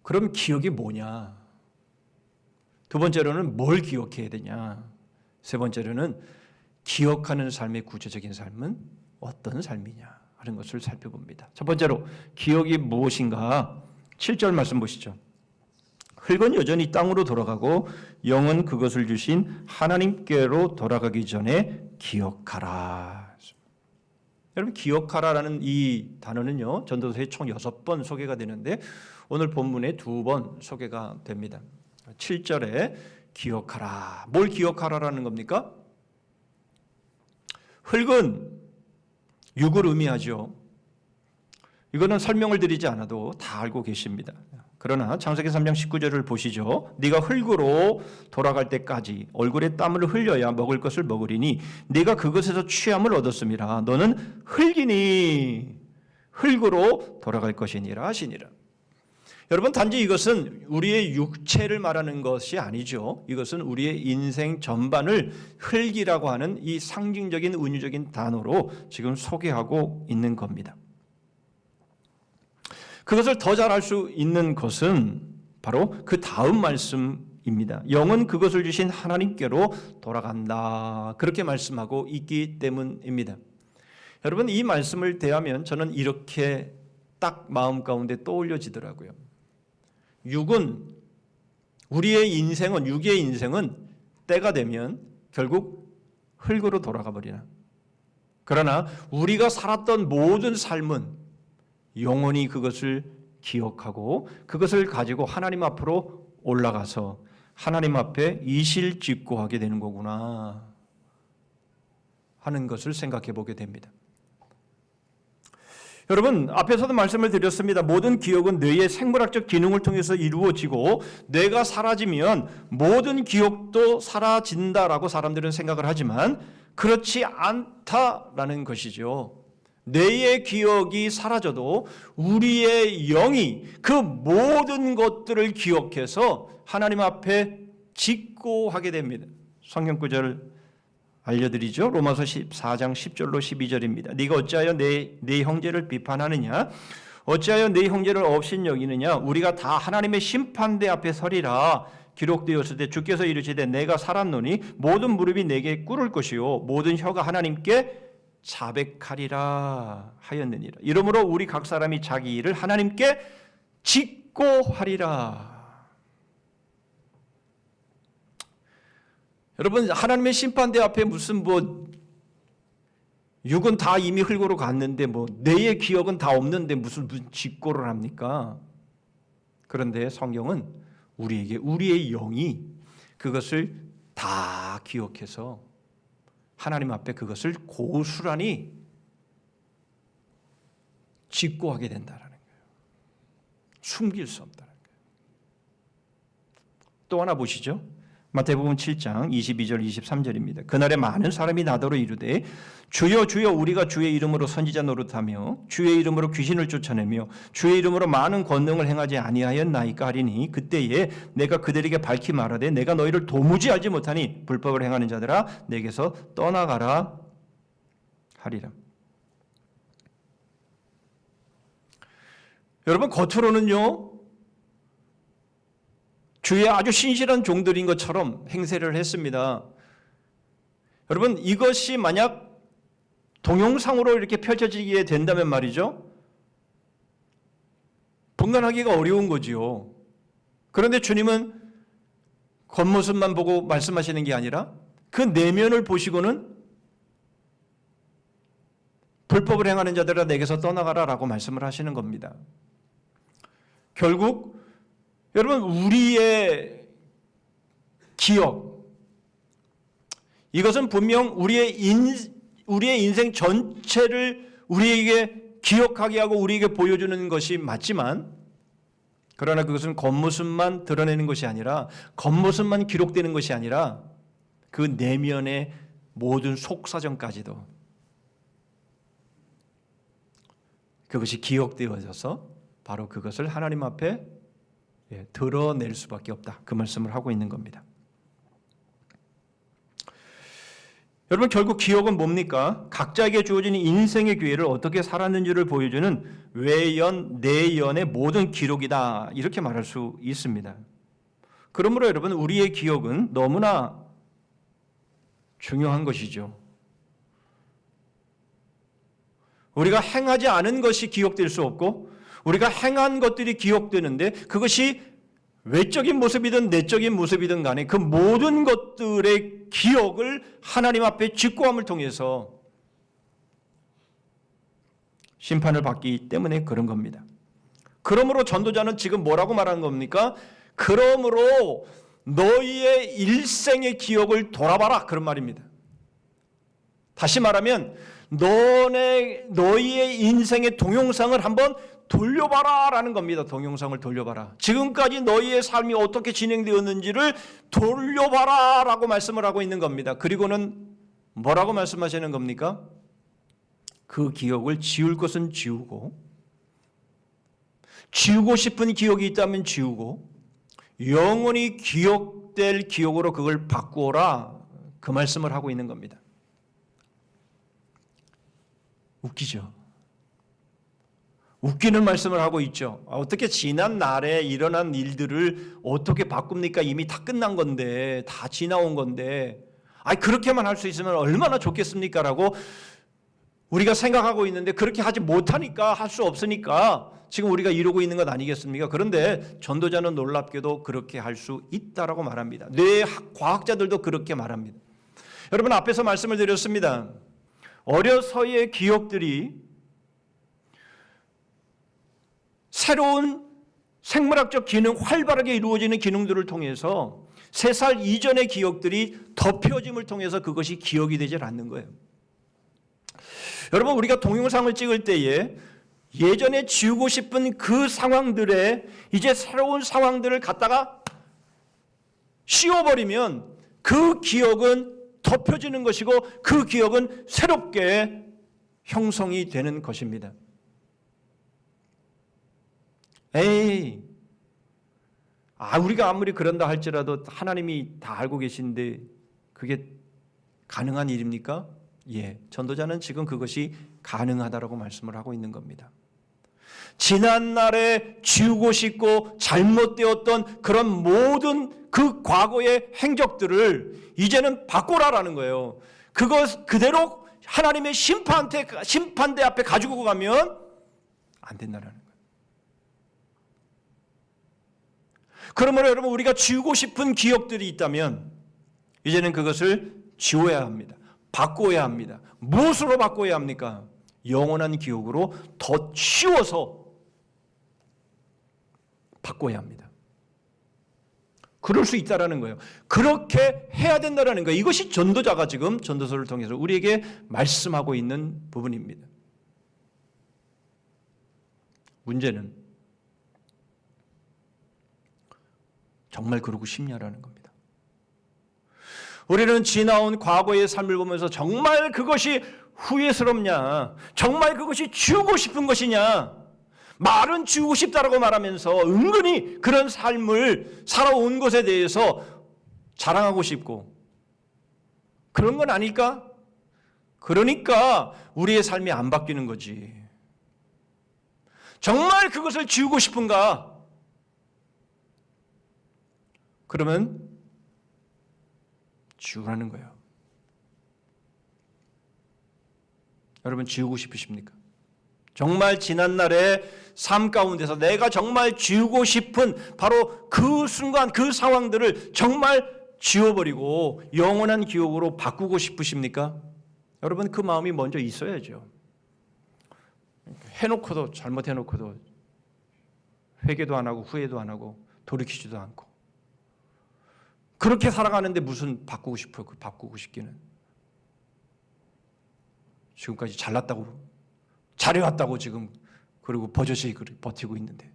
Speaker 1: 그럼 기억이 뭐냐? 두 번째로는 뭘 기억해야 되냐? 세 번째로는 기억하는 삶의 구체적인 삶은 어떤 삶이냐 하는 것을 살펴봅니다. 첫 번째로 기억이 무엇인가? 7절 말씀 보시죠. 흙은 여전히 땅으로 돌아가고 영은 그것을 주신 하나님께로 돌아가기 전에 기억하라. 여러분 기억하라라는 이 단어는요. 전도서에 총 6번 소개가 되는데 오늘 본문에 2번 소개가 됩니다. 7절에 기억하라. 뭘 기억하라라는 겁니까? 흙은 육을 의미하죠. 이거는 설명을 드리지 않아도 다 알고 계십니다. 그러나 창세기 3장 19절을 보시죠. 네가 흙으로 돌아갈 때까지 얼굴에 땀을 흘려야 먹을 것을 먹으리니 네가 그것에서 취함을 얻었음이라. 너는 흙이니 흙으로 돌아갈 것이니라 하시니라. 여러분 단지 이것은 우리의 육체를 말하는 것이 아니죠. 이것은 우리의 인생 전반을 흙이라고 하는 이 상징적인 은유적인 단어로 지금 소개하고 있는 겁니다. 그것을 더 잘 알 수 있는 것은 바로 그 다음 말씀입니다. 영은 그것을 주신 하나님께로 돌아간다. 그렇게 말씀하고 있기 때문입니다. 여러분 이 말씀을 대하면 저는 이렇게 딱 마음 가운데 떠올려지더라고요. 육은 우리의 인생은 육의 인생은 때가 되면 결국 흙으로 돌아가 버리나. 그러나 우리가 살았던 모든 삶은 영원히 그것을 기억하고 그것을 가지고 하나님 앞으로 올라가서 하나님 앞에 이실직고하게 되는 거구나 하는 것을 생각해 보게 됩니다. 여러분 앞에서도 말씀을 드렸습니다. 모든 기억은 뇌의 생물학적 기능을 통해서 이루어지고 뇌가 사라지면 모든 기억도 사라진다라고 사람들은 생각을 하지만 그렇지 않다라는 것이죠. 뇌의 기억이 사라져도 우리의 영이 그 모든 것들을 기억해서 하나님 앞에 직고하게 됩니다. 성경 구절을 알려드리죠. 로마서 14장 10절로 12절입니다. 네가 어찌하여 내 형제를 비판하느냐? 어찌하여 내 형제를 업신여기느냐? 우리가 다 하나님의 심판대 앞에 서리라. 기록되었을 때 주께서 이르시되 내가 살았노니 모든 무릎이 내게 꿇을 것이요 모든 혀가 하나님께 자백하리라 하였느니라. 이러므로 우리 각 사람이 자기 일을 하나님께 직고하리라. 여러분 하나님의 심판대 앞에 무슨 육은 다 이미 흙으로 갔는데 뇌의 기억은 다 없는데 무슨 직고를 합니까? 그런데 성경은 우리에게 우리의 영이 그것을 다 기억해서 하나님 앞에 그것을 고스란히 직고하게 된다라는 거예요. 숨길 수 없다는 거예요. 또 하나 보시죠. 마태복음 7장 22절 23절입니다. 그날에 많은 사람이 나더러 이르되 주여 주여 우리가 주의 이름으로 선지자 노릇하며 주의 이름으로 귀신을 쫓아내며 주의 이름으로 많은 권능을 행하지 아니하였나이까 하리니 그때에 내가 그들에게 밝히 말하되 내가 너희를 도무지 알지 못하니 불법을 행하는 자들아 내게서 떠나가라 하리라. 여러분 겉으로는요 주의 아주 신실한 종들인 것처럼 행세를 했습니다. 여러분 이것이 만약 동영상으로 이렇게 펼쳐지게 된다면 말이죠. 분간하기가 어려운 거지요. 그런데 주님은 겉모습만 보고 말씀하시는 게 아니라 그 내면을 보시고는 불법을 행하는 자들아 내게서 떠나가라 라고 말씀을 하시는 겁니다. 결국 여러분 우리의 기억 이것은 분명 우리의 인생 전체를 우리에게 기억하게 하고 우리에게 보여주는 것이 맞지만 그러나 그것은 겉모습만 드러내는 것이 아니라 겉모습만 기록되는 것이 아니라 그 내면의 모든 속사정까지도 그것이 기억되어져서 바로 그것을 하나님 앞에 드러낼 수밖에 없다. 그 말씀을 하고 있는 겁니다. 여러분 결국 기억은 뭡니까? 각자에게 주어진 인생의 기회를 어떻게 살았는지를 보여주는 외연, 내연의 모든 기록이다. 이렇게 말할 수 있습니다. 그러므로 여러분 우리의 기억은 너무나 중요한 것이죠. 우리가 행하지 않은 것이 기억될 수 없고 우리가 행한 것들이 기억되는데 그것이 외적인 모습이든 내적인 모습이든 간에 그 모든 것들의 기억을 하나님 앞에 직고함을 통해서 심판을 받기 때문에 그런 겁니다. 그러므로 전도자는 지금 뭐라고 말하는 겁니까? 그러므로 너희의 일생의 기억을 돌아봐라 그런 말입니다. 다시 말하면 너희의 인생의 동영상을 한번 돌려봐라 라는 겁니다. 동영상을 돌려봐라. 지금까지 너희의 삶이 어떻게 진행되었는지를 돌려봐라 라고 말씀을 하고 있는 겁니다. 그리고는 뭐라고 말씀하시는 겁니까? 그 기억을 지울 것은 지우고 지우고 싶은 기억이 있다면 지우고 영원히 기억될 기억으로 그걸 바꾸어라 그 말씀을 하고 있는 겁니다. 웃기죠? 웃기는 말씀을 하고 있죠. 어떻게 지난 날에 일어난 일들을 어떻게 바꿉니까? 이미 다 끝난 건데, 다 지나온 건데, 그렇게만 할 수 있으면 얼마나 좋겠습니까? 라고 우리가 생각하고 있는데 그렇게 하지 못하니까, 할 수 없으니까 지금 우리가 이러고 있는 것 아니겠습니까? 그런데 전도자는 놀랍게도 그렇게 할 수 있다라고 말합니다. 뇌 과학자들도 그렇게 말합니다. 여러분 앞에서 말씀을 드렸습니다. 어려서의 기억들이 새로운 생물학적 기능, 활발하게 이루어지는 기능들을 통해서 3살 이전의 기억들이 덮여짐을 통해서 그것이 기억이 되질 않는 거예요. 여러분 우리가 동영상을 찍을 때에 예전에 지우고 싶은 그 상황들에 이제 새로운 상황들을 갖다가 씌워버리면 그 기억은 덮여지는 것이고 그 기억은 새롭게 형성이 되는 것입니다. 우리가 아무리 그런다 할지라도 하나님이 다 알고 계신데 그게 가능한 일입니까? 예, 전도자는 지금 그것이 가능하다라고 말씀을 하고 있는 겁니다. 지난날에 지우고 싶고 잘못되었던 그런 모든 그 과거의 행적들을 이제는 바꾸라라는 거예요. 그것 그대로 하나님의 심판대 앞에 가지고 가면 안 된다라는 거예요. 그러므로 여러분 우리가 지우고 싶은 기억들이 있다면 이제는 그것을 지워야 합니다. 바꿔야 합니다. 무엇으로 바꿔야 합니까? 영원한 기억으로 더 쉬워서 바꿔야 합니다. 그럴 수 있다라는 거예요. 그렇게 해야 된다라는 거예요. 이것이 전도자가 지금 전도서를 통해서 우리에게 말씀하고 있는 부분입니다. 문제는 정말 그러고 싶냐라는 겁니다. 우리는 지나온 과거의 삶을 보면서 정말 그것이 후회스럽냐, 정말 그것이 지우고 싶은 것이냐, 말은 지우고 싶다라고 말하면서 은근히 그런 삶을 살아온 것에 대해서 자랑하고 싶고 그런 건 아닐까? 그러니까 우리의 삶이 안 바뀌는 거지. 정말 그것을 지우고 싶은가? 그러면 지우라는 거예요. 여러분 지우고 싶으십니까? 정말 지난날의 삶 가운데서 내가 정말 지우고 싶은 바로 그 순간 그 상황들을 정말 지워버리고 영원한 기억으로 바꾸고 싶으십니까? 여러분 그 마음이 먼저 있어야죠. 해놓고도 잘못해놓고도 회개도 안 하고 후회도 안 하고 돌이키지도 않고 그렇게 살아가는데 무슨 바꾸고 싶어요? 그 바꾸고 싶기는. 지금까지 잘났다고 잘해왔다고 지금 그리고 버젓이 버티고 있는데.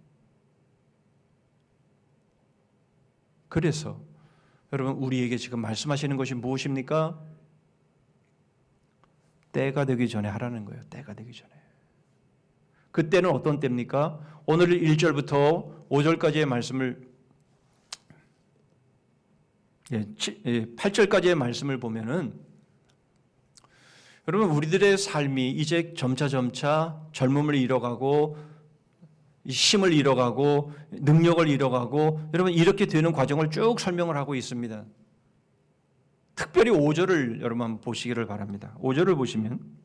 Speaker 1: 그래서 여러분 우리에게 지금 말씀하시는 것이 무엇입니까? 때가 되기 전에 하라는 거예요. 때가 되기 전에. 그때는 어떤 때입니까? 오늘 1절부터 5절까지의 말씀을 8절까지의 말씀을 보면은 여러분, 우리들의 삶이 이제 점차 젊음을 잃어가고 힘을 잃어가고 능력을 잃어가고, 여러분, 이렇게 되는 과정을 쭉 설명을 하고 있습니다. 특별히 5절을 여러분 한번 보시기를 바랍니다. 5절을 보시면,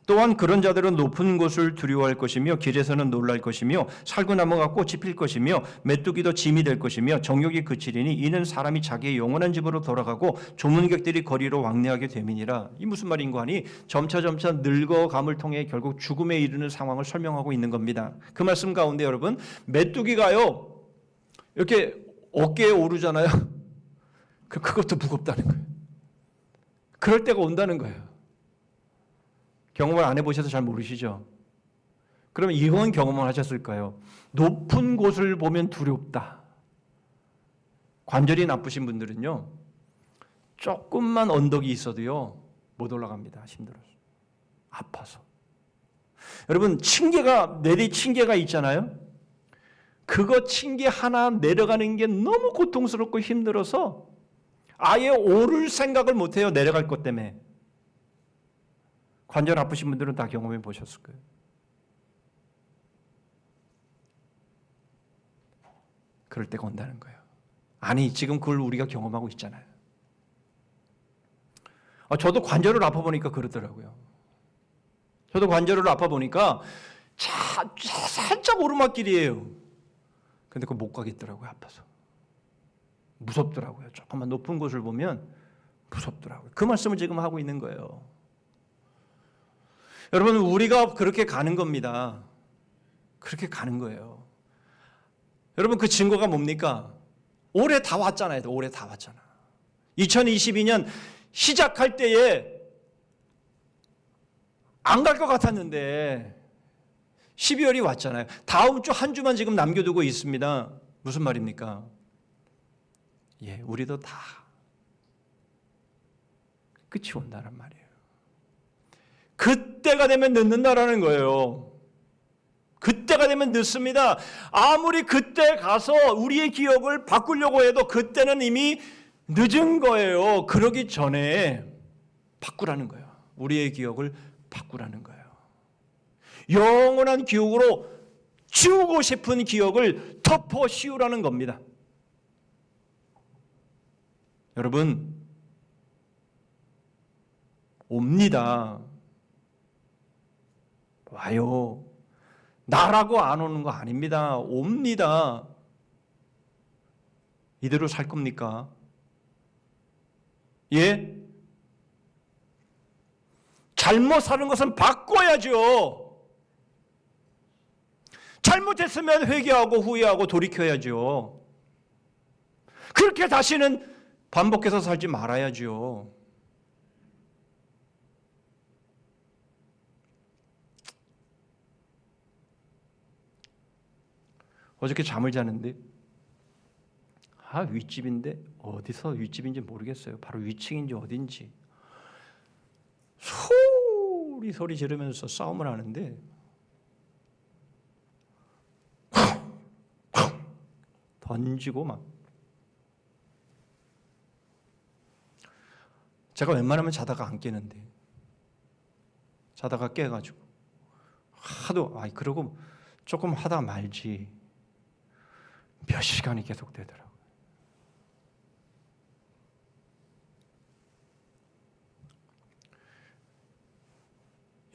Speaker 1: 또한 그런 자들은 높은 곳을 두려워할 것이며 길에서는 놀랄 것이며 살구나무가 꽃이 필 것이며 메뚜기도 짐이 될 것이며 정욕이 그치리니 이는 사람이 자기의 영원한 집으로 돌아가고 조문객들이 거리로 왕래하게 됨이니라. 이 무슨 말인가 하니 점차 늙어감을 통해 결국 죽음에 이르는 상황을 설명하고 있는 겁니다. 그 말씀 가운데 여러분, 메뚜기가요 이렇게 어깨에 오르잖아요. 그것도 무겁다는 거예요. 그럴 때가 온다는 거예요. 경험을 안 해보셔서 잘 모르시죠? 그러면 이런 경험을 하셨을까요? 높은 곳을 보면 두렵다. 관절이 나쁘신 분들은요, 조금만 언덕이 있어도요 못 올라갑니다. 힘들어서, 아파서. 여러분, 내리 층계가 있잖아요. 그거 층계 하나 내려가는 게 너무 고통스럽고 힘들어서 아예 오를 생각을 못해요. 내려갈 것 때문에. 관절 아프신 분들은 다 경험해 보셨을 거예요. 그럴 때가 온다는 거예요. 아니, 지금 그걸 우리가 경험하고 있잖아요. 저도 관절을 아파 보니까 그러더라고요. 저도 관절을 아파 보니까 살짝 오르막길이에요. 근데 그거 못 가겠더라고요. 아파서. 무섭더라고요. 조금만 높은 곳을 보면 무섭더라고요. 그 말씀을 지금 하고 있는 거예요. 여러분, 우리가 그렇게 가는 겁니다. 그렇게 가는 거예요. 여러분, 그 증거가 뭡니까? 올해 다 왔잖아요. 올해 다 왔잖아. 2022년 시작할 때에 안 갈 것 같았는데 12월이 왔잖아요. 다음 주 한 주만 지금 남겨두고 있습니다. 무슨 말입니까? 우리도 다 끝이 온다는 말이에요. 그때가 되면 늦는다라는 거예요. 그때가 되면 늦습니다. 아무리 그때 가서 우리의 기억을 바꾸려고 해도 그때는 이미 늦은 거예요. 그러기 전에 바꾸라는 거예요. 우리의 기억을 바꾸라는 거예요. 영원한 기억으로 지우고 싶은 기억을 덮어 씌우라는 겁니다. 여러분, 옵니다. 와요. 나라고 안 오는 거 아닙니다. 옵니다. 이대로 살 겁니까? 예? 잘못 사는 것은 바꿔야죠. 잘못했으면 회개하고 후회하고 돌이켜야죠. 그렇게 다시는 반복해서 살지 말아야죠. 어저께 잠을 자는데 윗집인데 어디서 윗집인지 모르겠어요. 바로 위층인지 어딘지 소리 지르면서 싸움을 하는데 던지고 막 제가 웬만하면 자다가 안 깨는데 자다가 깨가지고 하도 그러고 조금 하다 말지 몇 시간이 계속 되더라고요.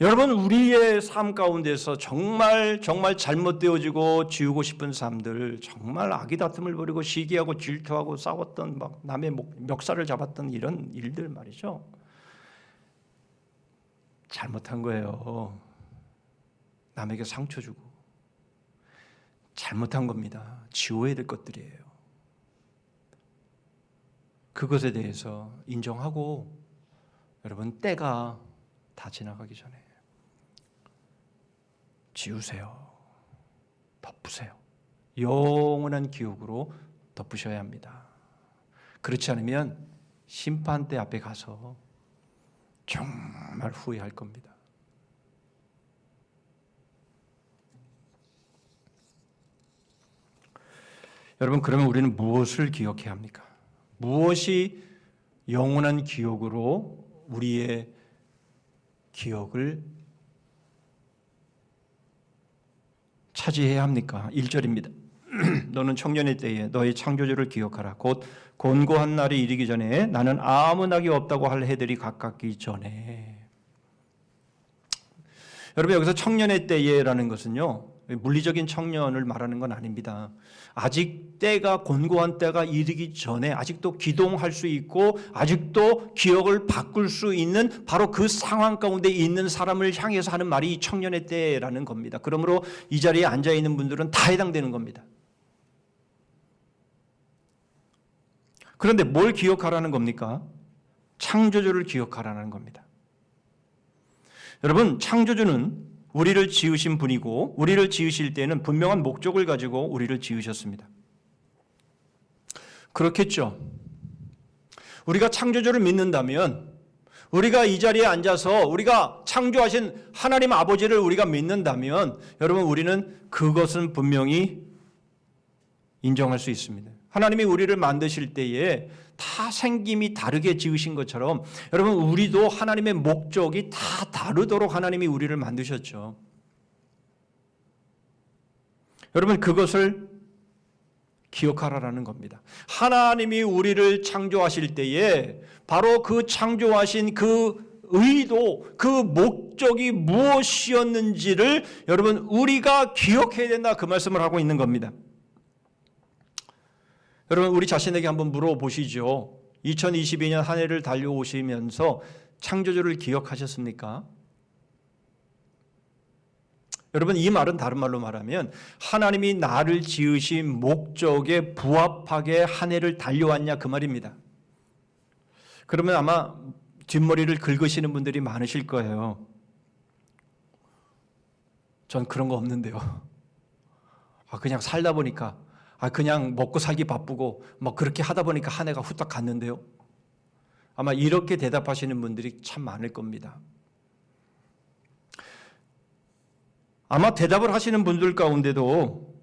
Speaker 1: 여러분, 우리의 삶 가운데서 정말 잘못되어지고 지우고 싶은 삶들, 정말 악의 다툼을 벌이고 시기하고 질투하고 싸웠던 막 남의 멱살을 잡았던 이런 일들 말이죠. 잘못한 거예요. 남에게 상처 주고 잘못한 겁니다. 지워야 될 것들이에요. 그것에 대해서 인정하고 여러분, 때가 다 지나가기 전에 지우세요. 덮으세요. 영원한 기억으로 덮으셔야 합니다. 그렇지 않으면 심판대 앞에 가서 정말 후회할 겁니다. 여러분, 그러면 우리는 무엇을 기억해야 합니까? 무엇이 영원한 기억으로 우리의 기억을 차지해야 합니까? 1절입니다. 너는 청년의 때에 너의 창조주를 기억하라. 곧 곤고한 날이 이르기 전에 나는 아무 낙이 없다고 할 해들이 가깝기 전에. 여러분, 여기서 청년의 때에라는 것은요, 물리적인 청년을 말하는 건 아닙니다. 아직 때가, 곤고한 때가 이르기 전에 아직도 기동할 수 있고 아직도 기억을 바꿀 수 있는 바로 그 상황 가운데 있는 사람을 향해서 하는 말이 청년의 때라는 겁니다. 그러므로 이 자리에 앉아 있는 분들은 다 해당되는 겁니다. 그런데 뭘 기억하라는 겁니까? 창조주를 기억하라는 겁니다. 여러분, 창조주는 우리를 지으신 분이고 우리를 지으실 때는 분명한 목적을 가지고 우리를 지으셨습니다. 그렇겠죠. 우리가 창조주를 믿는다면, 우리가 이 자리에 앉아서 우리가 창조하신 하나님 아버지를 우리가 믿는다면, 여러분, 우리는 그것은 분명히 인정할 수 있습니다. 하나님이 우리를 만드실 때에 다 생김이 다르게 지으신 것처럼 여러분, 우리도 하나님의 목적이 다 다르도록 하나님이 우리를 만드셨죠. 여러분, 그것을 기억하라는 겁니다. 하나님이 우리를 창조하실 때에 바로 그 창조하신 그 의도, 그 목적이 무엇이었는지를 여러분, 우리가 기억해야 된다, 그 말씀을 하고 있는 겁니다. 여러분, 우리 자신에게 한번 물어보시죠. 2022년 한 해를 달려오시면서 창조주를 기억하셨습니까? 여러분, 이 말은 다른 말로 말하면 하나님이 나를 지으신 목적에 부합하게 한 해를 달려왔냐, 그 말입니다. 그러면 아마 뒷머리를 긁으시는 분들이 많으실 거예요. 전 그런 거 없는데요. 그냥 살다 보니까, 그냥 먹고 살기 바쁘고 뭐 그렇게 하다 보니까 한 해가 후딱 갔는데요. 아마 이렇게 대답하시는 분들이 참 많을 겁니다. 아마 대답을 하시는 분들 가운데도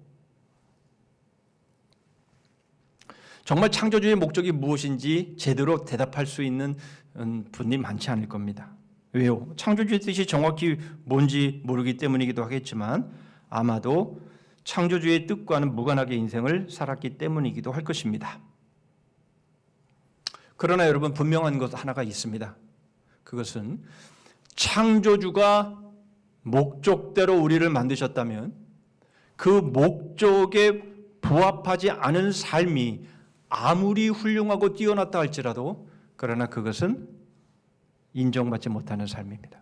Speaker 1: 정말 창조주의 목적이 무엇인지 제대로 대답할 수 있는 분이 많지 않을 겁니다. 왜요? 창조주의 뜻이 정확히 뭔지 모르기 때문이기도 하겠지만 아마도 창조주의 뜻과는 무관하게 인생을 살았기 때문이기도 할 것입니다. 그러나 여러분, 분명한 것 하나가 있습니다. 그것은 창조주가 목적대로 우리를 만드셨다면 그 목적에 부합하지 않은 삶이 아무리 훌륭하고 뛰어났다 할지라도 그러나 그것은 인정받지 못하는 삶입니다.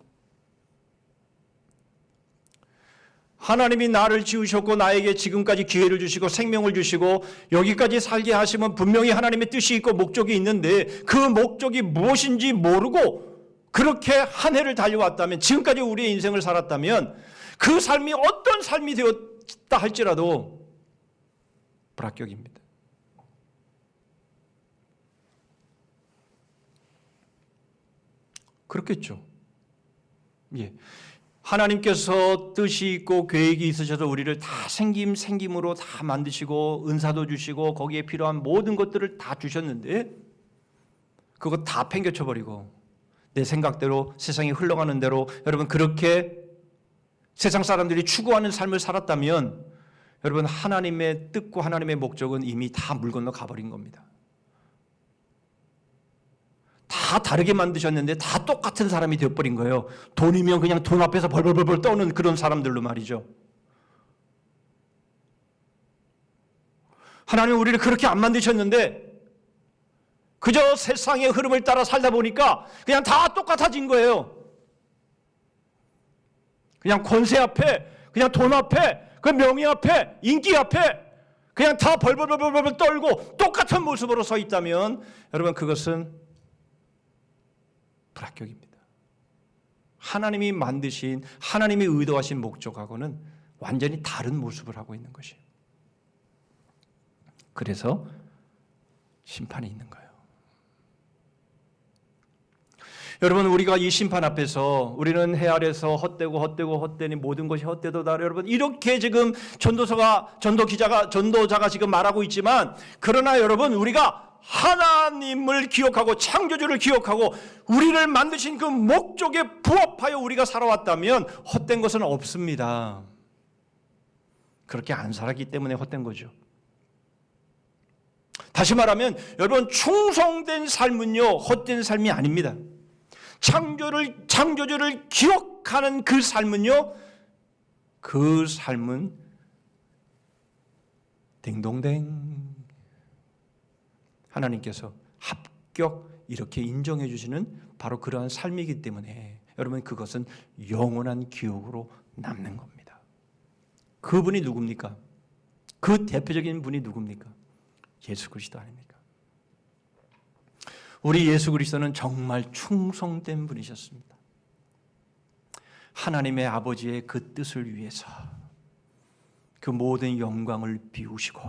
Speaker 1: 하나님이 나를 지으셨고 나에게 지금까지 기회를 주시고 생명을 주시고 여기까지 살게 하시면 분명히 하나님의 뜻이 있고 목적이 있는데 그 목적이 무엇인지 모르고 그렇게 한 해를 달려왔다면, 지금까지 우리의 인생을 살았다면 그 삶이 어떤 삶이 되었다 할지라도 불합격입니다. 그렇겠죠. 예. 하나님께서 뜻이 있고 계획이 있으셔서 우리를 다 생김으로 다 만드시고 은사도 주시고 거기에 필요한 모든 것들을 다 주셨는데 그거 다 팽개쳐버리고 내 생각대로 세상이 흘러가는 대로 여러분 그렇게 세상 사람들이 추구하는 삶을 살았다면 여러분, 하나님의 뜻과 하나님의 목적은 이미 다 물 건너 가버린 겁니다. 다 다르게 만드셨는데 다 똑같은 사람이 되어버린 거예요. 돈이면 그냥 돈 앞에서 벌벌벌 떠는 그런 사람들로 말이죠. 하나님 우리를 그렇게 안 만드셨는데 그저 세상의 흐름을 따라 살다 보니까 그냥 다 똑같아진 거예요. 그냥 권세 앞에, 그냥 돈 앞에, 그 명예 앞에, 인기 앞에 그냥 다 벌벌벌 떨고 똑같은 모습으로 서 있다면 여러분, 그것은 불합격입니다. 하나님이 만드신, 하나님이 의도하신 목적하고는 완전히 다른 모습을 하고 있는 것이에요. 그래서 심판이 있는 거예요. 여러분, 우리가 이 심판 앞에서 우리는 해 아래서 헛되니 모든 것이 헛되도다. 여러분, 이렇게 지금 전도자가 지금 말하고 있지만, 그러나 여러분, 우리가 하나님을 기억하고 창조주를 기억하고 우리를 만드신 그 목적에 부합하여 우리가 살아왔다면 헛된 것은 없습니다. 그렇게 안 살았기 때문에 헛된 거죠. 다시 말하면 여러분, 충성된 삶은요 헛된 삶이 아닙니다. 창조주를 기억하는 그 삶은요, 그 삶은 딩동댕 하나님께서 합격 이렇게 인정해 주시는 바로 그러한 삶이기 때문에 여러분, 그것은 영원한 기억으로 남는 겁니다. 그분이 누굽니까? 그 대표적인 분이 누굽니까? 예수 그리스도 아닙니까? 우리 예수 그리스도는 정말 충성된 분이셨습니다. 하나님의 아버지의 그 뜻을 위해서 그 모든 영광을 비우시고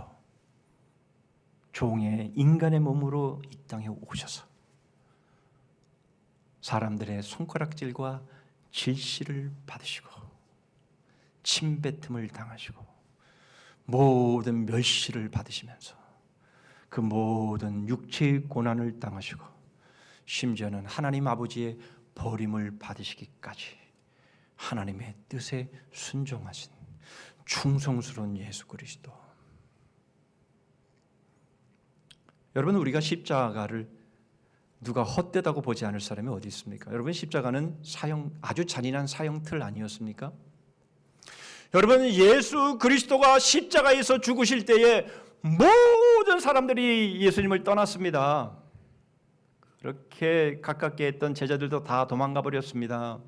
Speaker 1: 종의 인간의 몸으로 이 땅에 오셔서 사람들의 손가락질과 질시를 받으시고 침뱉음을 당하시고 모든 멸시를 받으시면서 그 모든 육체의 고난을 당하시고 심지어는 하나님 아버지의 버림을 받으시기까지 하나님의 뜻에 순종하신 충성스러운 예수 그리스도. 여러분, 우리가 십자가를 누가 헛되다고 보지 않을 사람이 어디 있습니까? 여러분, 십자가는 아주 잔인한 사형틀 아니었습니까? 여러분, 예수 그리스도가 십자가에서 죽으실 때에 모든 사람들이 예수님을 떠났습니다. 그렇게 가깝게 했던 제자들도 다 도망가 버렸습니다.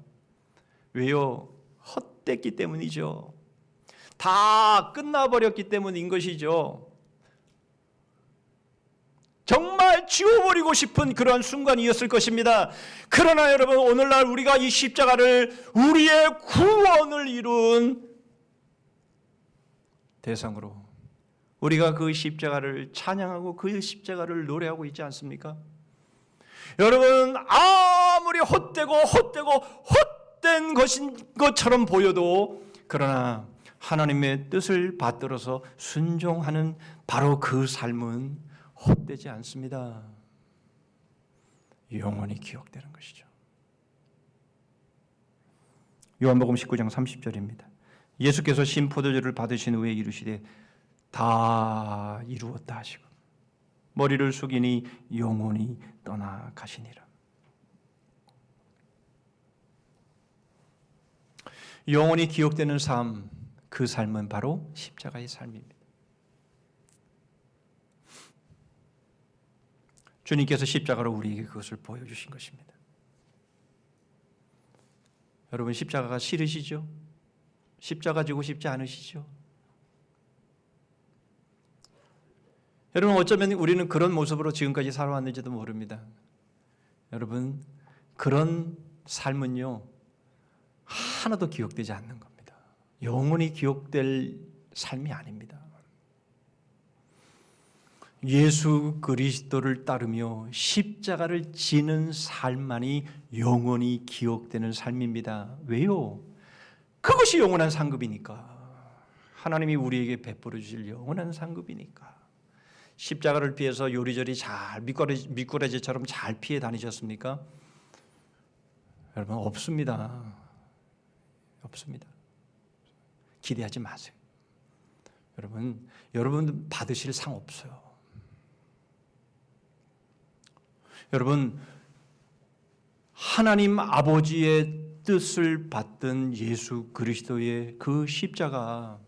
Speaker 1: 왜요? 헛됐기 때문이죠. 다 끝나버렸기 때문인 것이죠. 정말 지워버리고 싶은 그러한 순간이었을 것입니다. 그러나 여러분, 오늘날 우리가 이 십자가를 우리의 구원을 이룬 대상으로 우리가 그 십자가를 찬양하고 그 십자가를 노래하고 있지 않습니까? 여러분, 아무리 헛된 것인 것처럼 보여도 그러나 하나님의 뜻을 받들어서 순종하는 바로 그 삶은 헛되지 않습니다. 영원히 기억되는 것이죠. 요한복음 19장 30절입니다. 예수께서 신포도주를 받으신 후에 이르시되 다 이루었다 하시고 머리를 숙이니 영원히 떠나가시니라. 영원히 기억되는 삶, 그 삶은 바로 십자가의 삶입니다. 주님께서 십자가로 우리에게 그것을 보여주신 것입니다. 여러분, 십자가가 싫으시죠? 십자가 지고 싶지 않으시죠? 여러분, 어쩌면 우리는 그런 모습으로 지금까지 살아왔는지도 모릅니다. 여러분, 그런 삶은요 하나도 기억되지 않는 겁니다. 영원히 기억될 삶이 아닙니다. 예수 그리스도를 따르며 십자가를 지는 삶만이 영원히 기억되는 삶입니다. 왜요? 그것이 영원한 상급이니까. 하나님이 우리에게 베풀어 주실 영원한 상급이니까. 십자가를 피해서 요리조리 잘 미꾸라지처럼 잘 피해 다니셨습니까? 여러분, 없습니다. 없습니다. 기대하지 마세요. 여러분 받으실 상 없어요. 여러분, 하나님 아버지의 뜻을 받던 예수 그리스도의 그 십자가,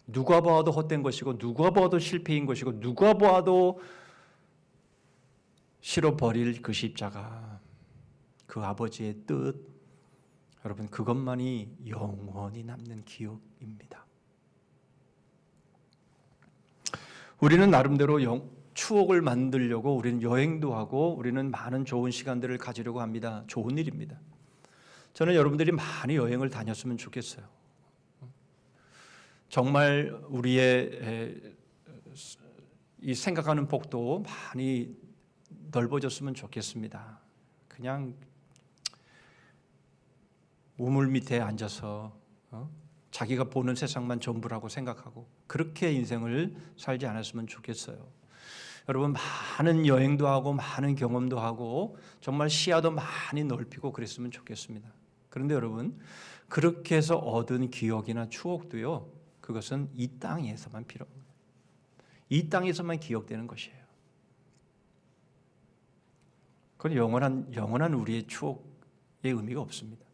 Speaker 1: 누가 보아도 헛된 것이고 누가 보아도 실패인 것이고 누가 보아도 실어버릴 그 십자가, 그 아버지의 뜻, 여러분, 그것만이 영원히 남는 기억입니다. 우리는 나름대로 추억을 만들려고 우리는 여행도 하고 우리는 많은 좋은 시간들을 가지려고 합니다. 좋은 일입니다. 저는 여러분들이 많이 여행을 다녔으면 좋겠어요. 정말 우리의 이 생각하는 폭도 많이 넓어졌으면 좋겠습니다. 그냥 우물 밑에 앉아서 자기가 보는 세상만 전부라고 생각하고 그렇게 인생을 살지 않았으면 좋겠어요. 여러분 많은 여행도 하고 많은 경험도 하고 정말 시야도 많이 넓히고 그랬으면 좋겠습니다. 그런데 여러분 그렇게 해서 얻은 기억이나 추억도요, 그것은 이 땅에서만 필요합니다. 이 땅에서만 기억되는 것이에요. 그건 영원한 우리의 추억의 의미가 없습니다.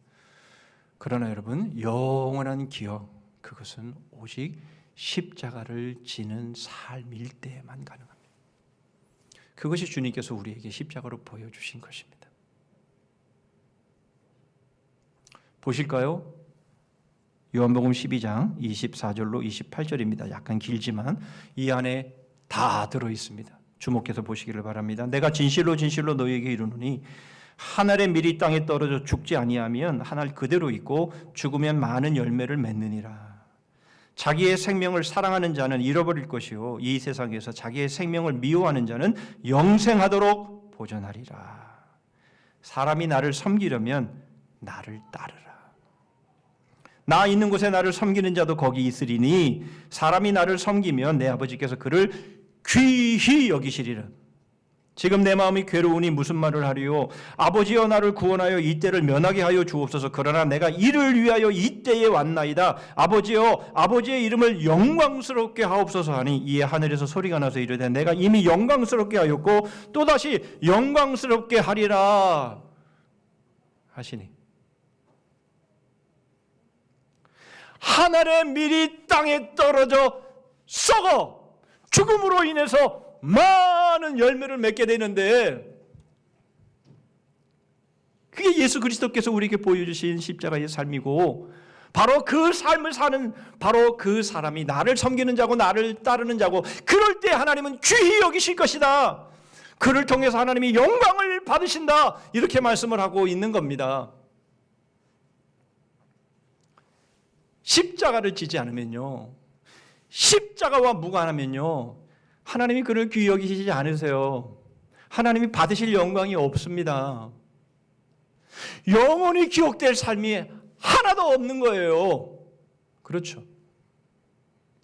Speaker 1: 그러나 여러분 영원한 기억, 그것은 오직 십자가를 지는 삶일 때에만 가능합니다. 그것이 주님께서 우리에게 십자가로 보여주신 것입니다. 보실까요? 요한복음 12장 24절로 28절입니다. 약간 길지만 이 안에 다 들어있습니다. 주목해서 보시기를 바랍니다. 내가 진실로 진실로 너희에게 이르노니 한 알의 밀이 땅에 떨어져 죽지 아니하면 한 알 그대로 있고 죽으면 많은 열매를 맺느니라. 자기의 생명을 사랑하는 자는 잃어버릴 것이요 이 세상에서 자기의 생명을 미워하는 자는 영생하도록 보존하리라. 사람이 나를 섬기려면 나를 따르라. 나 있는 곳에 나를 섬기는 자도 거기 있으리니 사람이 나를 섬기면 내 아버지께서 그를 귀히 여기시리라. 지금 내 마음이 괴로우니 무슨 말을 하리요? 아버지여 나를 구원하여 이때를 면하게 하여 주옵소서. 그러나 내가 이를 위하여 이때에 왔나이다. 아버지여 아버지의 이름을 영광스럽게 하옵소서 하니 이에 하늘에서 소리가 나서 이르되 내가 이미 영광스럽게 하였고 또다시 영광스럽게 하리라 하시니 하늘의 밀이 땅에 떨어져 썩어 죽음으로 인해서 많은 열매를 맺게 되는데, 그게 예수 그리스도께서 우리에게 보여주신 십자가의 삶이고 바로 그 삶을 사는 바로 그 사람이 나를 섬기는 자고 나를 따르는 자고, 그럴 때 하나님은 귀히 여기실 것이다. 그를 통해서 하나님이 영광을 받으신다. 이렇게 말씀을 하고 있는 겁니다. 십자가를 지지 않으면요, 십자가와 무관하면요, 하나님이 그를 귀히 여기시지 않으세요. 하나님이 받으실 영광이 없습니다. 영원히 기억될 삶이 하나도 없는 거예요. 그렇죠?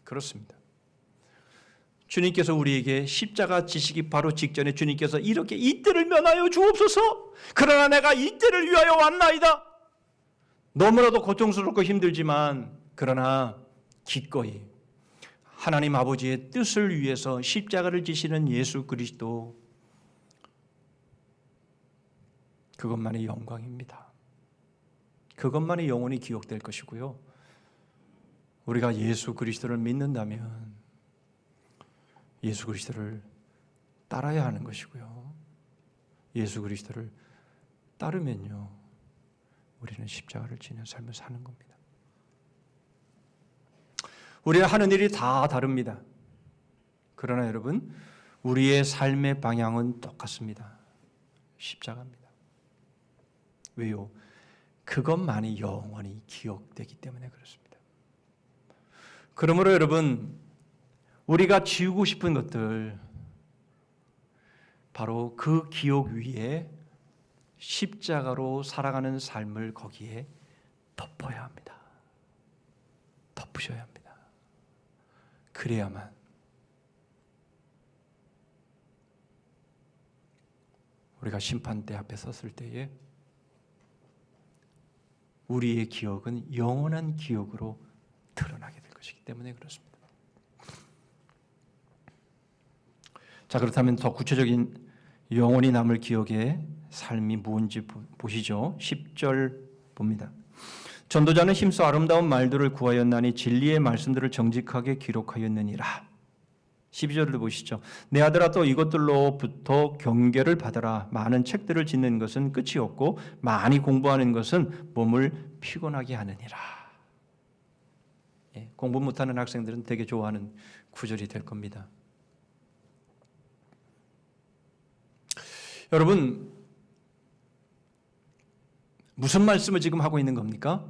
Speaker 1: 그렇습니다. 주님께서 우리에게 십자가 지시기 바로 직전에 주님께서 이렇게 이때를 면하여 주옵소서. 그러나 내가 이때를 위하여 왔나이다. 너무나도 고통스럽고 힘들지만 그러나 기꺼이 하나님 아버지의 뜻을 위해서 십자가를 지시는 예수 그리스도, 그것만이 영광입니다. 그것만이 영원히 기억될 것이고요. 우리가 예수 그리스도를 믿는다면 예수 그리스도를 따라야 하는 것이고요. 예수 그리스도를 따르면요, 우리는 십자가를 지는 삶을 사는 겁니다. 우리가 하는 일이 다 다릅니다. 그러나 여러분, 우리의 삶의 방향은 똑같습니다. 십자가입니다. 왜요? 그것만이 영원히 기억되기 때문에 그렇습니다. 그러므로 여러분, 우리가 지우고 싶은 것들, 바로 그 기억 위에 십자가로 살아가는 삶을 거기에 덮어야 합니다. 덮으셔야 합니다. 그래야만 우리가 심판대 앞에 섰을 때에 우리의 기억은 영원한 기억으로 드러나게 될 것이기 때문에 그렇습니다. 자, 그렇다면 더 구체적인 영원히 남을 기억의 삶이 무엇인지 보시죠. 10절 봅니다. 전도자는 힘써 아름다운 말들을 구하였나니 진리의 말씀들을 정직하게 기록하였느니라. 12절을 보시죠. 내 아들아 또 이것들로부터 경계를 받아라. 많은 책들을 짓는 것은 끝이 없고 많이 공부하는 것은 몸을 피곤하게 하느니라. 예, 공부 못하는 학생들은 되게 좋아하는 구절이 될 겁니다. 여러분, 무슨 말씀을 지금 하고 있는 겁니까?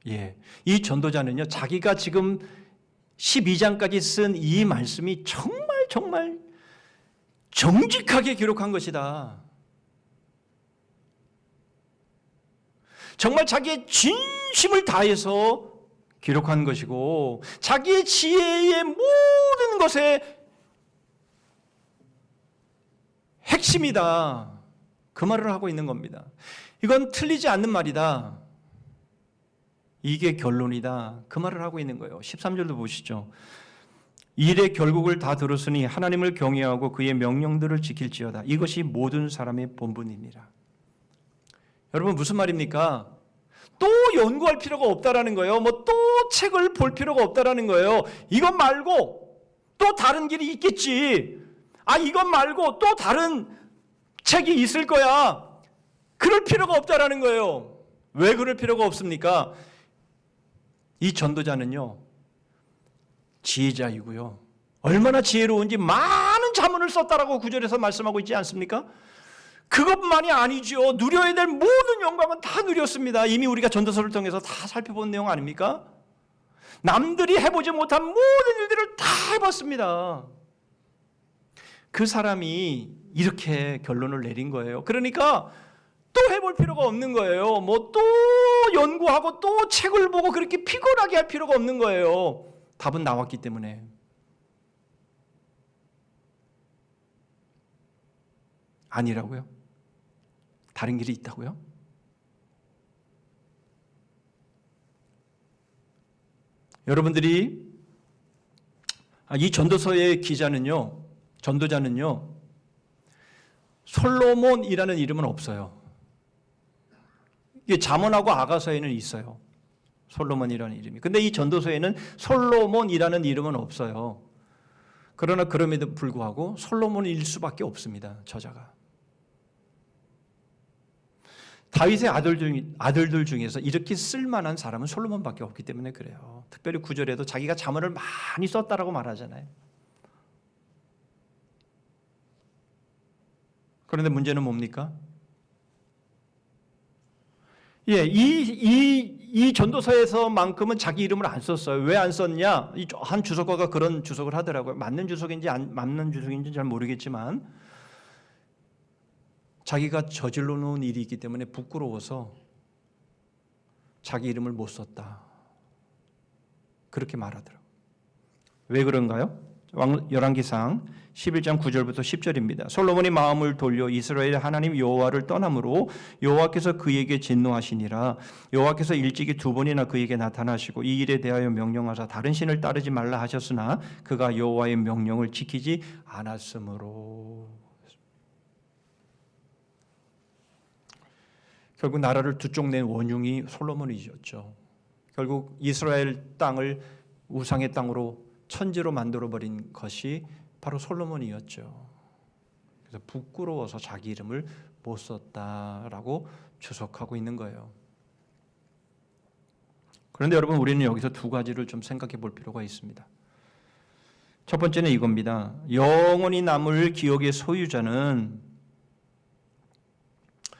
Speaker 1: 예, 이 전도자는요, 자기가 지금 12장까지 쓴 이 말씀이 정말 정직하게 기록한 것이다. 정말 자기의 진심을 다해서 기록한 것이고 자기의 지혜의 모든 것에 핵심이다. 그 말을 하고 있는 겁니다. 이건 틀리지 않는 말이다. 이게 결론이다. 그 말을 하고 있는 거예요. 13절도 보시죠. 일의 결국을 다 들었으니 하나님을 경외하고 그의 명령들을 지킬지어다. 이것이 모든 사람의 본분이니라. 여러분 무슨 말입니까? 또 연구할 필요가 없다라는 거예요. 뭐 또 책을 볼 필요가 없다라는 거예요. 이것 말고 또 다른 길이 있겠지. 이것 말고 또 다른 책이 있을 거야. 그럴 필요가 없다라는 거예요. 왜 그럴 필요가 없습니까? 이 전도자는요, 지혜자이고요. 얼마나 지혜로운지 많은 자문을 썼다라고 구절에서 말씀하고 있지 않습니까? 그것만이 아니죠. 누려야 될 모든 영광은 다 누렸습니다. 이미 우리가 전도서를 통해서 다 살펴본 내용 아닙니까? 남들이 해보지 못한 모든 일들을 다 해봤습니다. 그 사람이 이렇게 결론을 내린 거예요. 그러니까 또 해볼 필요가 없는 거예요. 뭐 또 연구하고 또 책을 보고 그렇게 피곤하게 할 필요가 없는 거예요. 답은 나왔기 때문에. 아니라고요? 다른 길이 있다고요? 여러분들이 이 전도서의 기자는요, 전도자는요, 솔로몬이라는 이름은 없어요. 이게 잠언하고 아가서에는 있어요. 솔로몬이라는 이름이. 근데 이 전도서에는 솔로몬이라는 이름은 없어요. 그러나 그럼에도 불구하고 솔로몬일 수밖에 없습니다. 저자가. 다윗의 아들들 중에서 이렇게 쓸만한 사람은 솔로몬밖에 없기 때문에 그래요. 특별히 구절에도 자기가 잠언을 많이 썼다라고 말하잖아요. 그런데 문제는 뭡니까? 이 전도서에서만큼은 자기 이름을 안 썼어요. 왜 안 썼냐? 한 주석가가 그런 주석을 하더라고요. 맞는 주석인지 안 맞는 주석인지 잘 모르겠지만 자기가 저질러 놓은 일이 있기 때문에 부끄러워서 자기 이름을 못 썼다. 그렇게 말하더라고요. 왜 그런가요? 열왕기상 11장 9절부터 10절입니다. 솔로몬이 마음을 돌려 이스라엘 하나님 여호와를 떠남으로 여호와께서 그에게 진노하시니라. 여호와께서 일찍이 두 번이나 그에게 나타나시고 이 일에 대하여 명령하사 다른 신을 따르지 말라 하셨으나 그가 여호와의 명령을 지키지 않았으므로. 결국 나라를 두 쪽 낸 원흉이 솔로몬이었죠. 결국 이스라엘 땅을 우상의 땅으로 천지로 만들어버린 것이 바로 솔로몬이었죠. 그래서 부끄러워서 자기 이름을 못 썼다라고 주석하고 있는 거예요. 그런데 여러분 우리는 여기서 두 가지를 좀 생각해 볼 필요가 있습니다. 첫 번째는 이겁니다. 영원히 남을 기억의 소유자는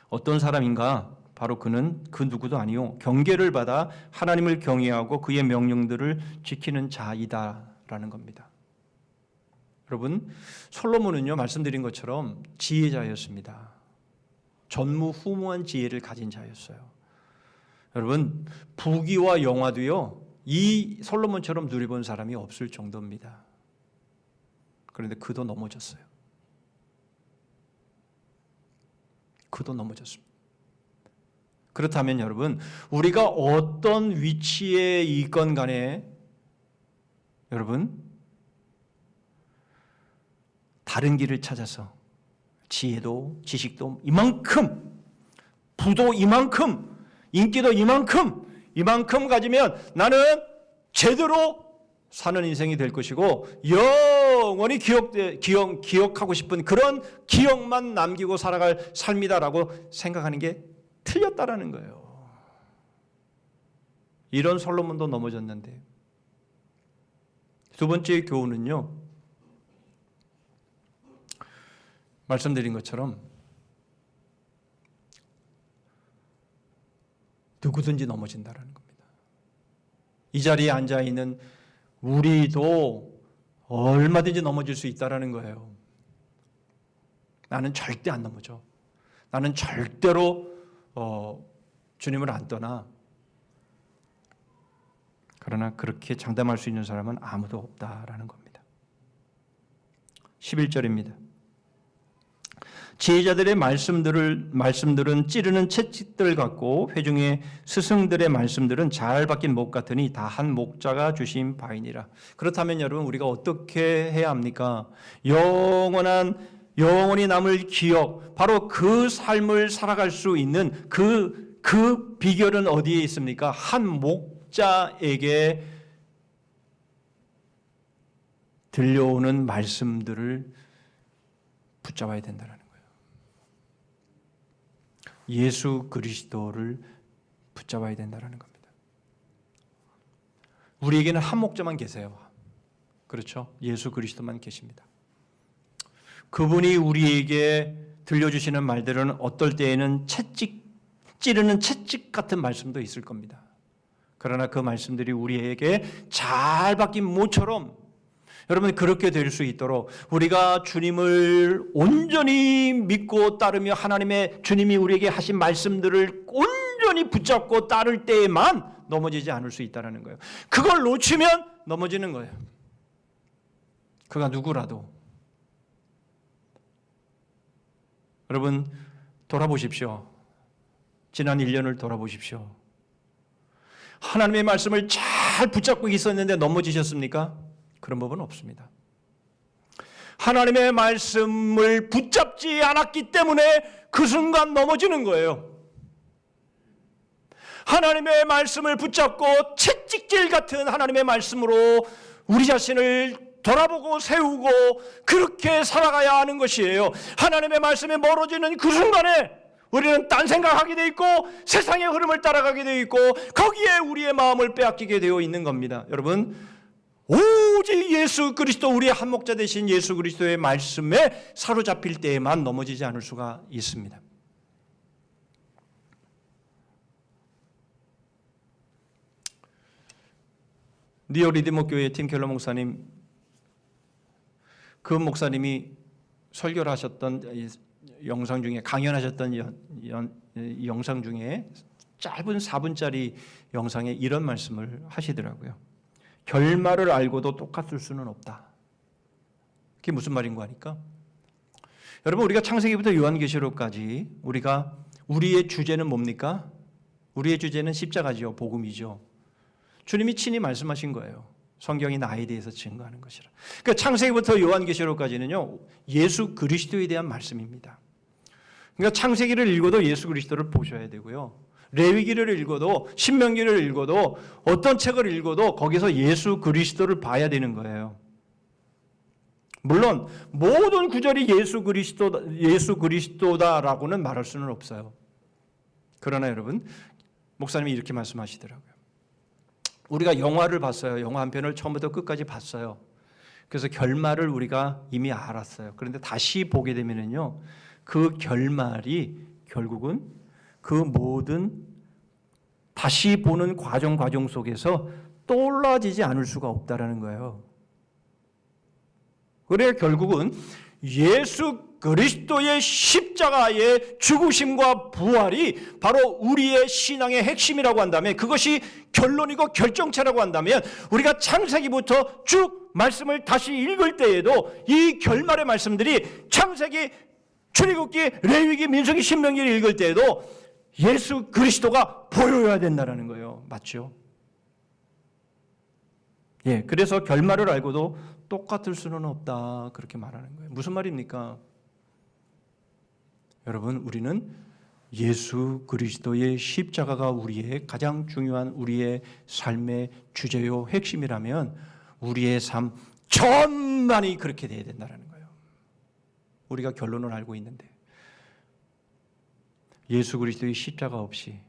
Speaker 1: 어떤 사람인가? 바로 그는 그 누구도 아니요 경계를 받아 하나님을 경외하고 그의 명령들을 지키는 자이다라는 겁니다. 여러분 솔로몬은요 말씀드린 것처럼 지혜자였습니다. 전무후무한 지혜를 가진 자였어요. 여러분 부귀와 영화도요 이 솔로몬처럼 누려본 사람이 없을 정도입니다. 그런데 그도 넘어졌어요. 그도 넘어졌습니다. 그렇다면 여러분 우리가 어떤 위치에 있건 간에 여러분 다른 길을 찾아서 지혜도 지식도 이만큼 부도 이만큼 인기도 이만큼 가지면 나는 제대로 사는 인생이 될 것이고 영원히 기억하고 싶은 그런 기억만 남기고 살아갈 삶이다라고 생각하는 게 틀렸다라는 거예요. 이런 솔로몬도 넘어졌는데 두 번째 교훈은요. 말씀드린 것처럼 누구든지 넘어진다라는 겁니다. 이 자리에 앉아있는 우리도 얼마든지 넘어질 수 있다라는 거예요. 나는 절대 안 넘어져. 나는 절대로 주님을 안 떠나. 그러나 그렇게 장담할 수 있는 사람은 아무도 없다라는 겁니다. 11절입니다. 제자들의 말씀들은 찌르는 채찍들 같고 회중의 스승들의 말씀들은 잘 박힌 목 같으니 다 한 목자가 주신 바이니라. 그렇다면 여러분 우리가 어떻게 해야 합니까? 영원히 남을 기억, 바로 그 삶을 살아갈 수 있는 그 비결은 어디에 있습니까? 한 목자에게 들려오는 말씀들을 붙잡아야 된다는 거예요. 예수 그리스도를 붙잡아야 된다는 겁니다. 우리에게는 한 목자만 계세요. 그렇죠? 예수 그리스도만 계십니다. 그분이 우리에게 들려주시는 말들은 어떨 때에는 찌르는 채찍 같은 말씀도 있을 겁니다. 그러나 그 말씀들이 우리에게 잘 박힌 모처럼 여러분 그렇게 될 수 있도록 우리가 주님을 온전히 믿고 따르며 주님이 우리에게 하신 말씀들을 온전히 붙잡고 따를 때에만 넘어지지 않을 수 있다는 거예요. 그걸 놓치면 넘어지는 거예요. 그가 누구라도. 여러분 돌아보십시오. 지난 1년을 돌아보십시오. 하나님의 말씀을 잘 붙잡고 있었는데 넘어지셨습니까? 그런 법은 없습니다. 하나님의 말씀을 붙잡지 않았기 때문에 그 순간 넘어지는 거예요. 하나님의 말씀을 붙잡고 채찍질 같은 하나님의 말씀으로 우리 자신을 돌아보고 세우고 그렇게 살아가야 하는 것이에요. 하나님의 말씀에 멀어지는 그 순간에 우리는 딴 생각하게 돼 있고 세상의 흐름을 따라가게 돼 있고 거기에 우리의 마음을 빼앗기게 되어 있는 겁니다. 여러분 오직 예수 그리스도 우리의 한 목자 되신 예수 그리스도의 말씀에 사로잡힐 때에만 넘어지지 않을 수가 있습니다. 뉴욕 리디모 교회 팀 켈러 목사님, 그 목사님이 설교를 하셨던 영상 중에 강연하셨던 영상 중에 짧은 4분짜리 영상에 이런 말씀을 하시더라고요. 결말을 알고도 똑같을 수는 없다. 그게 무슨 말인가 하니까 여러분 우리가 창세기부터 요한계시록까지 우리의 주제는 뭡니까? 우리의 주제는 십자가지요. 복음이죠. 주님이 친히 말씀하신 거예요. 성경이 나에 대해서 증거하는 것이라. 그러니까 창세기부터 요한계시록까지는요. 예수 그리스도에 대한 말씀입니다. 그러니까 창세기를 읽어도 예수 그리스도를 보셔야 되고요. 레위기를 읽어도 신명기를 읽어도 어떤 책을 읽어도 거기서 예수 그리스도를 봐야 되는 거예요. 물론 모든 구절이 예수 그리스도다라고는 말할 수는 없어요. 그러나 여러분 목사님이 이렇게 말씀하시더라고요. 우리가 영화를 봤어요. 영화 한 편을 처음부터 끝까지 봤어요. 그래서 결말을 우리가 이미 알았어요. 그런데 다시 보게 되면은요, 그 결말이 결국은 그 모든 다시 보는 과정 속에서 떠올라지지 않을 수가 없다라는 거예요. 그래 결국은 예수 그리스도의 십자가의 죽으심과 부활이 바로 우리의 신앙의 핵심이라고 한다면, 그것이 결론이고 결정체라고 한다면, 우리가 창세기부터 쭉 말씀을 다시 읽을 때에도 이 결말의 말씀들이 창세기, 출애굽기, 레위기, 민수기, 신명기를 읽을 때에도 예수 그리스도가 보여야 된다는 거예요. 맞죠? 예, 그래서 결말을 알고도 똑같을 수는 없다, 그렇게 말하는 거예요. 무슨 말입니까? 여러분, 우리는 예수 그리스도의 십자가가 우리의 가장 중요한 우리의 삶의 주제요 핵심이라면 우리의 삶 전반이 그렇게 돼야 된다는 거예요. 우리가 결론을 알고 있는데 예수 그리스도의 십자가 없이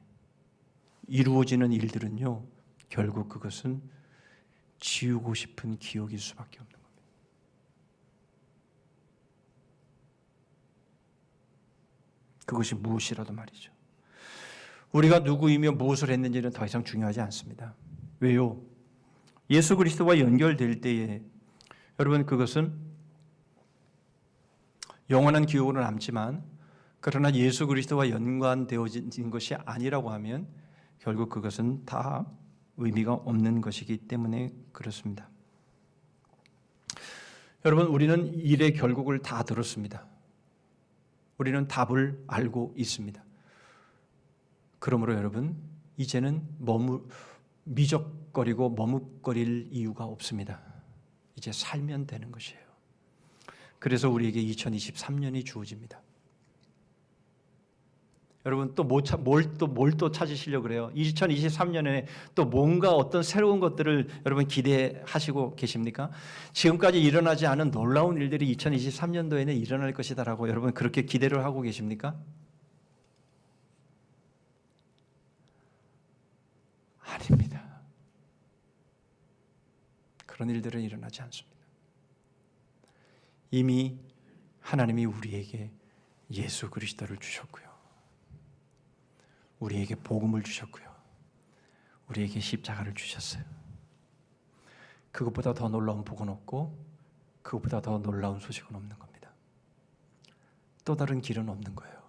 Speaker 1: 이루어지는 일들은요, 결국 그것은 지우고 싶은 기억일 수밖에 없는 겁니다. 그것이 무엇이라도 말이죠. 우리가 누구이며 무엇을 했는지는 더 이상 중요하지 않습니다. 왜요? 예수 그리스도와 연결될 때에 여러분, 그것은 영원한 기억으로 남지만, 그러나 예수 그리스도와 연관되어진 것이 아니라고 하면 결국 그것은 다 의미가 없는 것이기 때문에 그렇습니다. 여러분, 우리는 일의 결국을 다 들었습니다. 우리는 답을 알고 있습니다. 그러므로 여러분, 이제는 미적거리고 머뭇거릴 이유가 없습니다. 이제 살면 되는 것이에요. 그래서 우리에게 2023년이 주어집니다. 여러분 또 뭘 또 찾으시려고 그래요? 2023년에 또 뭔가 어떤 새로운 것들을 여러분 기대하시고 계십니까? 지금까지 일어나지 않은 놀라운 일들이 2023년도에는 일어날 것이다라고 여러분 그렇게 기대를 하고 계십니까? 아닙니다. 그런 일들은 일어나지 않습니다. 이미 하나님이 우리에게 예수 그리스도를 주셨고요. 우리에게 복음을 주셨고요. 우리에게 십자가를 주셨어요. 그것보다 더 놀라운 복은 없고 그것보다 더 놀라운 소식은 없는 겁니다. 또 다른 길은 없는 거예요.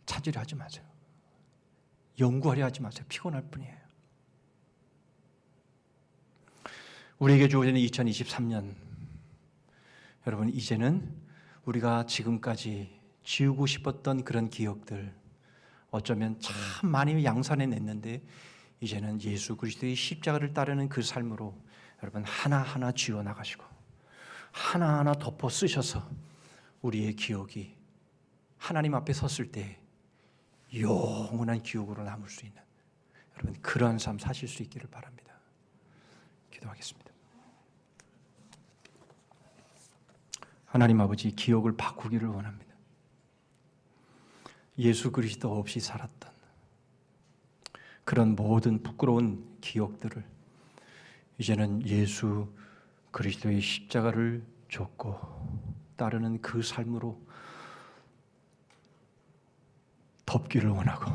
Speaker 1: 찾으려 하지 마세요. 연구하려 하지 마세요. 피곤할 뿐이에요. 우리에게 주어지는 2023년, 여러분 이제는 우리가 지금까지 지우고 싶었던 그런 기억들, 어쩌면 참 많이 양산해냈는데 이제는 예수 그리스도의 십자가를 따르는 그 삶으로 여러분 하나하나 지워나가시고 하나하나 덮어 쓰셔서 우리의 기억이 하나님 앞에 섰을 때 영원한 기억으로 남을 수 있는 여러분 그러한 삶 사실 수 있기를 바랍니다. 기도하겠습니다. 하나님 아버지, 기억을 바꾸기를 원합니다. 예수 그리스도 없이 살았던 그런 모든 부끄러운 기억들을 이제는 예수 그리스도의 십자가를 줬고 따르는 그 삶으로 덮기를 원하고,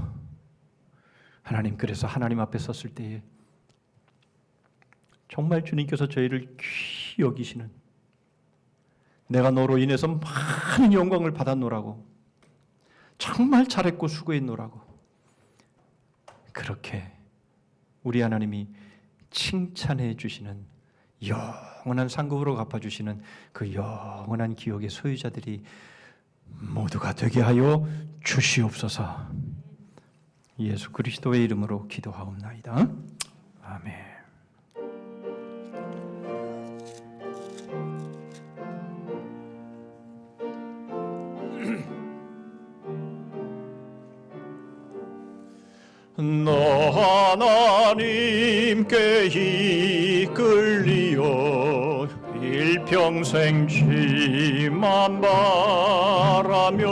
Speaker 1: 하나님, 그래서 하나님 앞에 섰을 때에 정말 주님께서 저희를 귀히 여기시는, 내가 너로 인해서 많은 영광을 받았노라고, 정말 잘했고 수고했노라고, 그렇게 우리 하나님이 칭찬해 주시는, 영원한 상급으로 갚아주시는 그 영원한 기억의 소유자들이 모두가 되게 하여 주시옵소서. 예수 그리스도의 이름으로 기도하옵나이다. 아멘.
Speaker 2: 너 하나님께 이끌리어 일평생 지만 바라면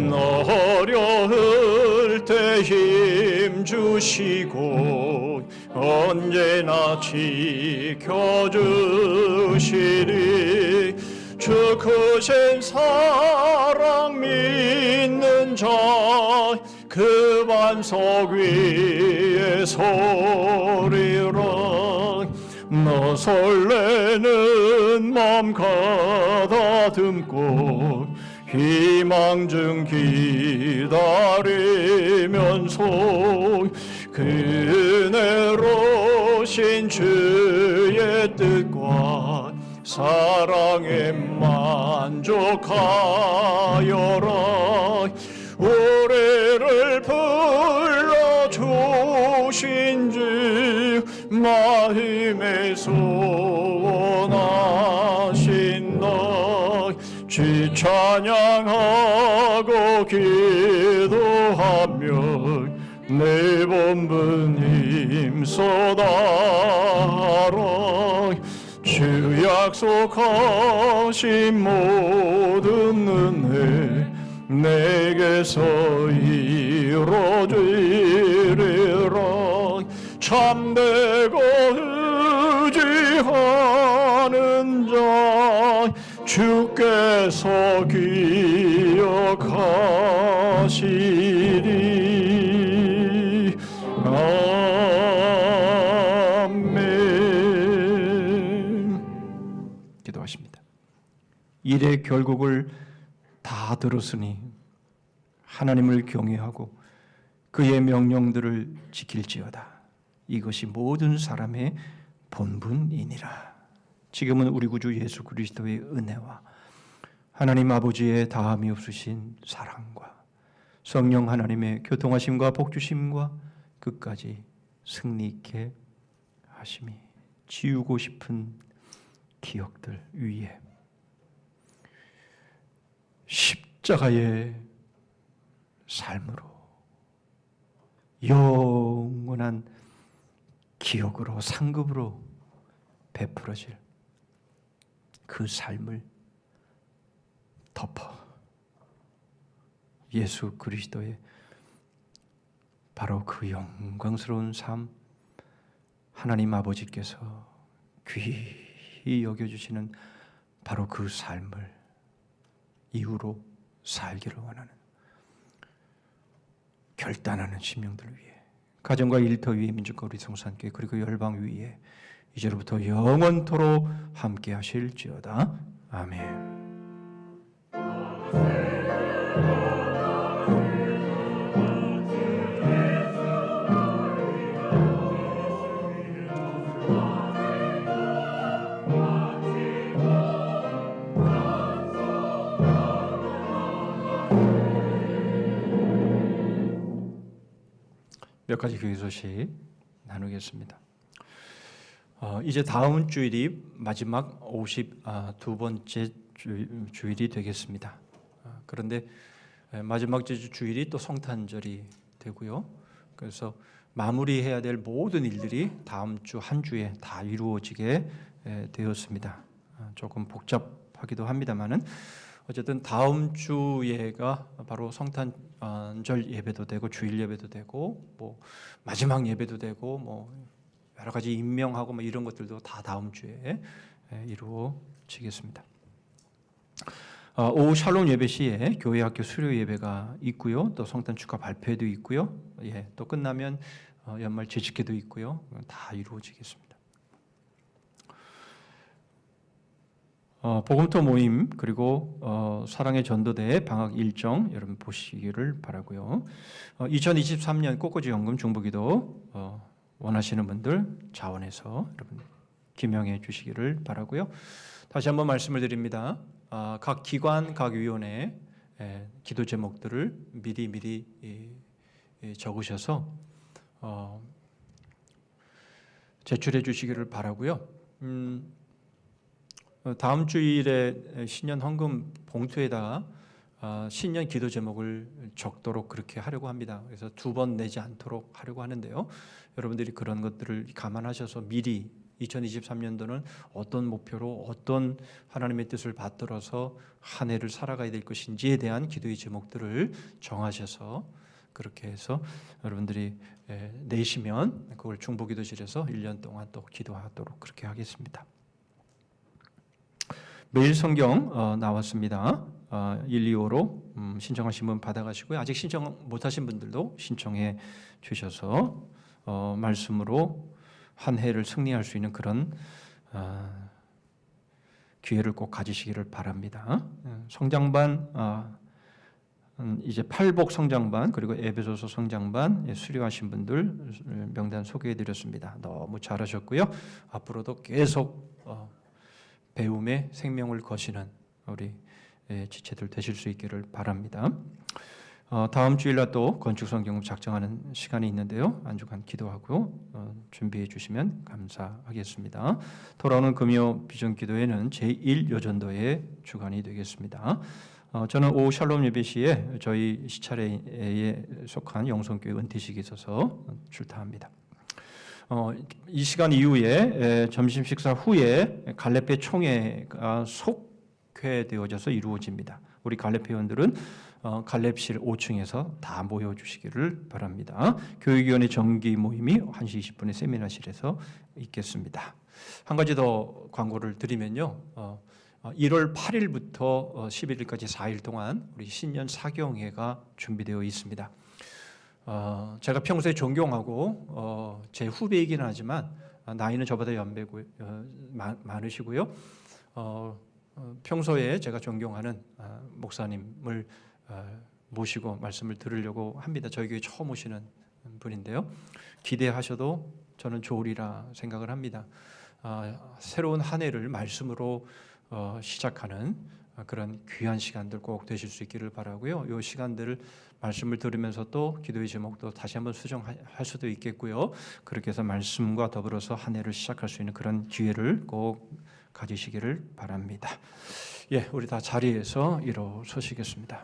Speaker 2: 너 어려울 때 힘 주시고 언제나 지켜주시리. 주 크신 사랑 믿는 자 그 반석 위에 서리라. 너 설레는 맘 가다듬고 희망 중 기다리면서 그네로신 주의 뜻과 사랑에 만족하여라. 우리를 불러주신 주 마음에 소원하신다. 주 찬양하고 기도하며 내 본분 힘써다라. 주 약속하신 모든 은혜 내게서 이루어지리라. 참되고 의지하는 자 주께서 기억하시리. 아멘.
Speaker 1: 기도하십니다. 일의 결국을 다 들었으니 하나님을 경외하고 그의 명령들을 지킬지어다. 이것이 모든 사람의 본분이니라. 지금은 우리 구주 예수 그리스도의 은혜와 하나님 아버지의 다함이 없으신 사랑과 성령 하나님의 교통하심과 복주심과 끝까지 승리 있게 하심이 지우고 싶은 기억들 위에 십자가의 삶으로 영원한 기억으로 상급으로 베풀어질 그 삶을 덮어 예수 그리스도의 바로 그 영광스러운 삶, 하나님 아버지께서 귀히 여겨주시는 바로 그 삶을 이후로 살기를 원하는 결단하는 심령들을 위해 가정과 일터 위에 민족과 우리 성산교회 그리고 열방 위에 이제로부터 영원토록 함께 하실지어다. 아멘. 몇 가지 교회 소식 나누겠습니다. 이제 다음 주일이 마지막 52번째 주일이 되겠습니다. 그런데 마지막 주일이 또 성탄절이 되고요. 그래서 마무리해야 될 모든 일들이 다음 주 한 주에 다 이루어지게 되었습니다. 조금 복잡하기도 합니다만은 어쨌든 다음 주에가 바로 성탄절 예배도 되고 주일 예배도 되고 뭐 마지막 예배도 되고 뭐 여러 가지 임명하고 뭐 이런 것들도 다 다음 주에 이루어지겠습니다. 오후 샬롬 예배 시에 교회 학교 수료 예배가 있고요. 또 성탄 축하 발표회도 있고요. 또 끝나면 연말 재직회도 있고요. 다 이루어지겠습니다. 복음토 모임 그리고 사랑의 전도대 방학 일정 여러분 보시기를 바라고요. 2023년 꽃꽂이 연금 중보기도 원하시는 분들 자원해서 여러분 기명해 주시기를 바라고요. 다시 한번 말씀을 드립니다. 각 기관, 각 위원회 기도 제목들을 미리 적으셔서 제출해 주시기를 바라고요. 다음 주일에 신년 헌금 봉투에다가 신년 기도 제목을 적도록 그렇게 하려고 합니다. 그래서 2번 내지 않도록 하려고 하는데요. 여러분들이 그런 것들을 감안하셔서 미리 2023년도는 어떤 목표로 어떤 하나님의 뜻을 받들어서 한 해를 살아가야 될 것인지에 대한 기도의 제목들을 정하셔서 그렇게 해서 여러분들이 내시면 그걸 중보기도실에서 1년 동안 또 기도하도록 그렇게 하겠습니다. 매일 성경 나왔습니다. 125로 신청하신 분 받아가시고요. 아직 신청 못하신 분들도 신청해 주셔서 말씀으로 한 해를 승리할 수 있는 그런 기회를 꼭 가지시기를 바랍니다. 성장반 이제 팔복 성장반 그리고 에베소서 성장반 수료하신 분들 명단 소개해드렸습니다. 너무 잘하셨고요. 앞으로도 계속 배움의 생명을 거시는 우리 지체들 되실 수 있기를 바랍니다. 다음 주일날 또 건축성경 작정하는 시간이 있는데요. 한 주간 기도하고 준비해 주시면 감사하겠습니다. 돌아오는 금요 비전기도회는 제1여전도의 주간이 되겠습니다. 저는 오후 샬롬 예배 시에 저희 시차례에 속한 영성교회 은퇴식이 있어서 출타합니다. 이 시간 이후에 점심 식사 후에 갈렙회 총회가 속회되어져서 이루어집니다. 우리 갈렙 회원들은 갈렙실 5층에서 다 모여주시기를 바랍니다. 교육위원회 정기 모임이 1시 20분에 세미나실에서 있겠습니다. 한 가지 더 광고를 드리면요. 1월 8일부터 11일까지 4일 동안 우리 신년 사경회가 준비되어 있습니다. 제가 평소에 존경하고 제 후배이기는 하지만 나이는 저보다 연배고 많으시고요. 평소에 제가 존경하는 목사님을 모시고 말씀을 들으려고 합니다. 저희 교회 처음 오시는 분인데요. 기대하셔도 저는 좋으리라 생각을 합니다. 새로운 한 해를 말씀으로 시작하는 그런 귀한 시간들 꼭 되실 수 있기를 바라고요. 이 시간들을 말씀을 들으면서 또 기도의 제목도 다시 한번 수정할 수도 있겠고요. 그렇게 해서 말씀과 더불어서 한 해를 시작할 수 있는 그런 기회를 꼭 가지시기를 바랍니다. 예, 우리 다 자리에서 일어서시겠습니다.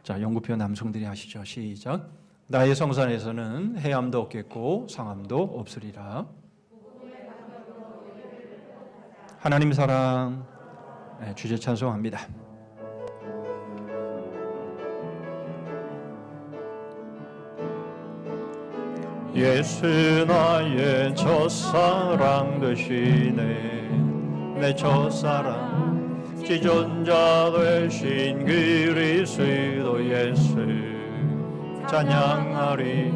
Speaker 1: 자, 연구표 남성들이 하시죠. 시작. 나의 성산에서는 해암도 없겠고 상암도 없으리라. 하나님 사랑. 네, 주제 찬송합니다.
Speaker 2: 예수 나의 첫사랑 되시네. 내 첫사랑 지존자 되신 그리스도 예수 찬양하리.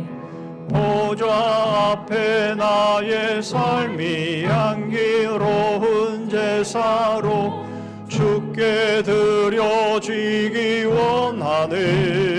Speaker 2: 보좌 앞에 나의 삶이 향기로운 제사로 주께 드려지기 원하네.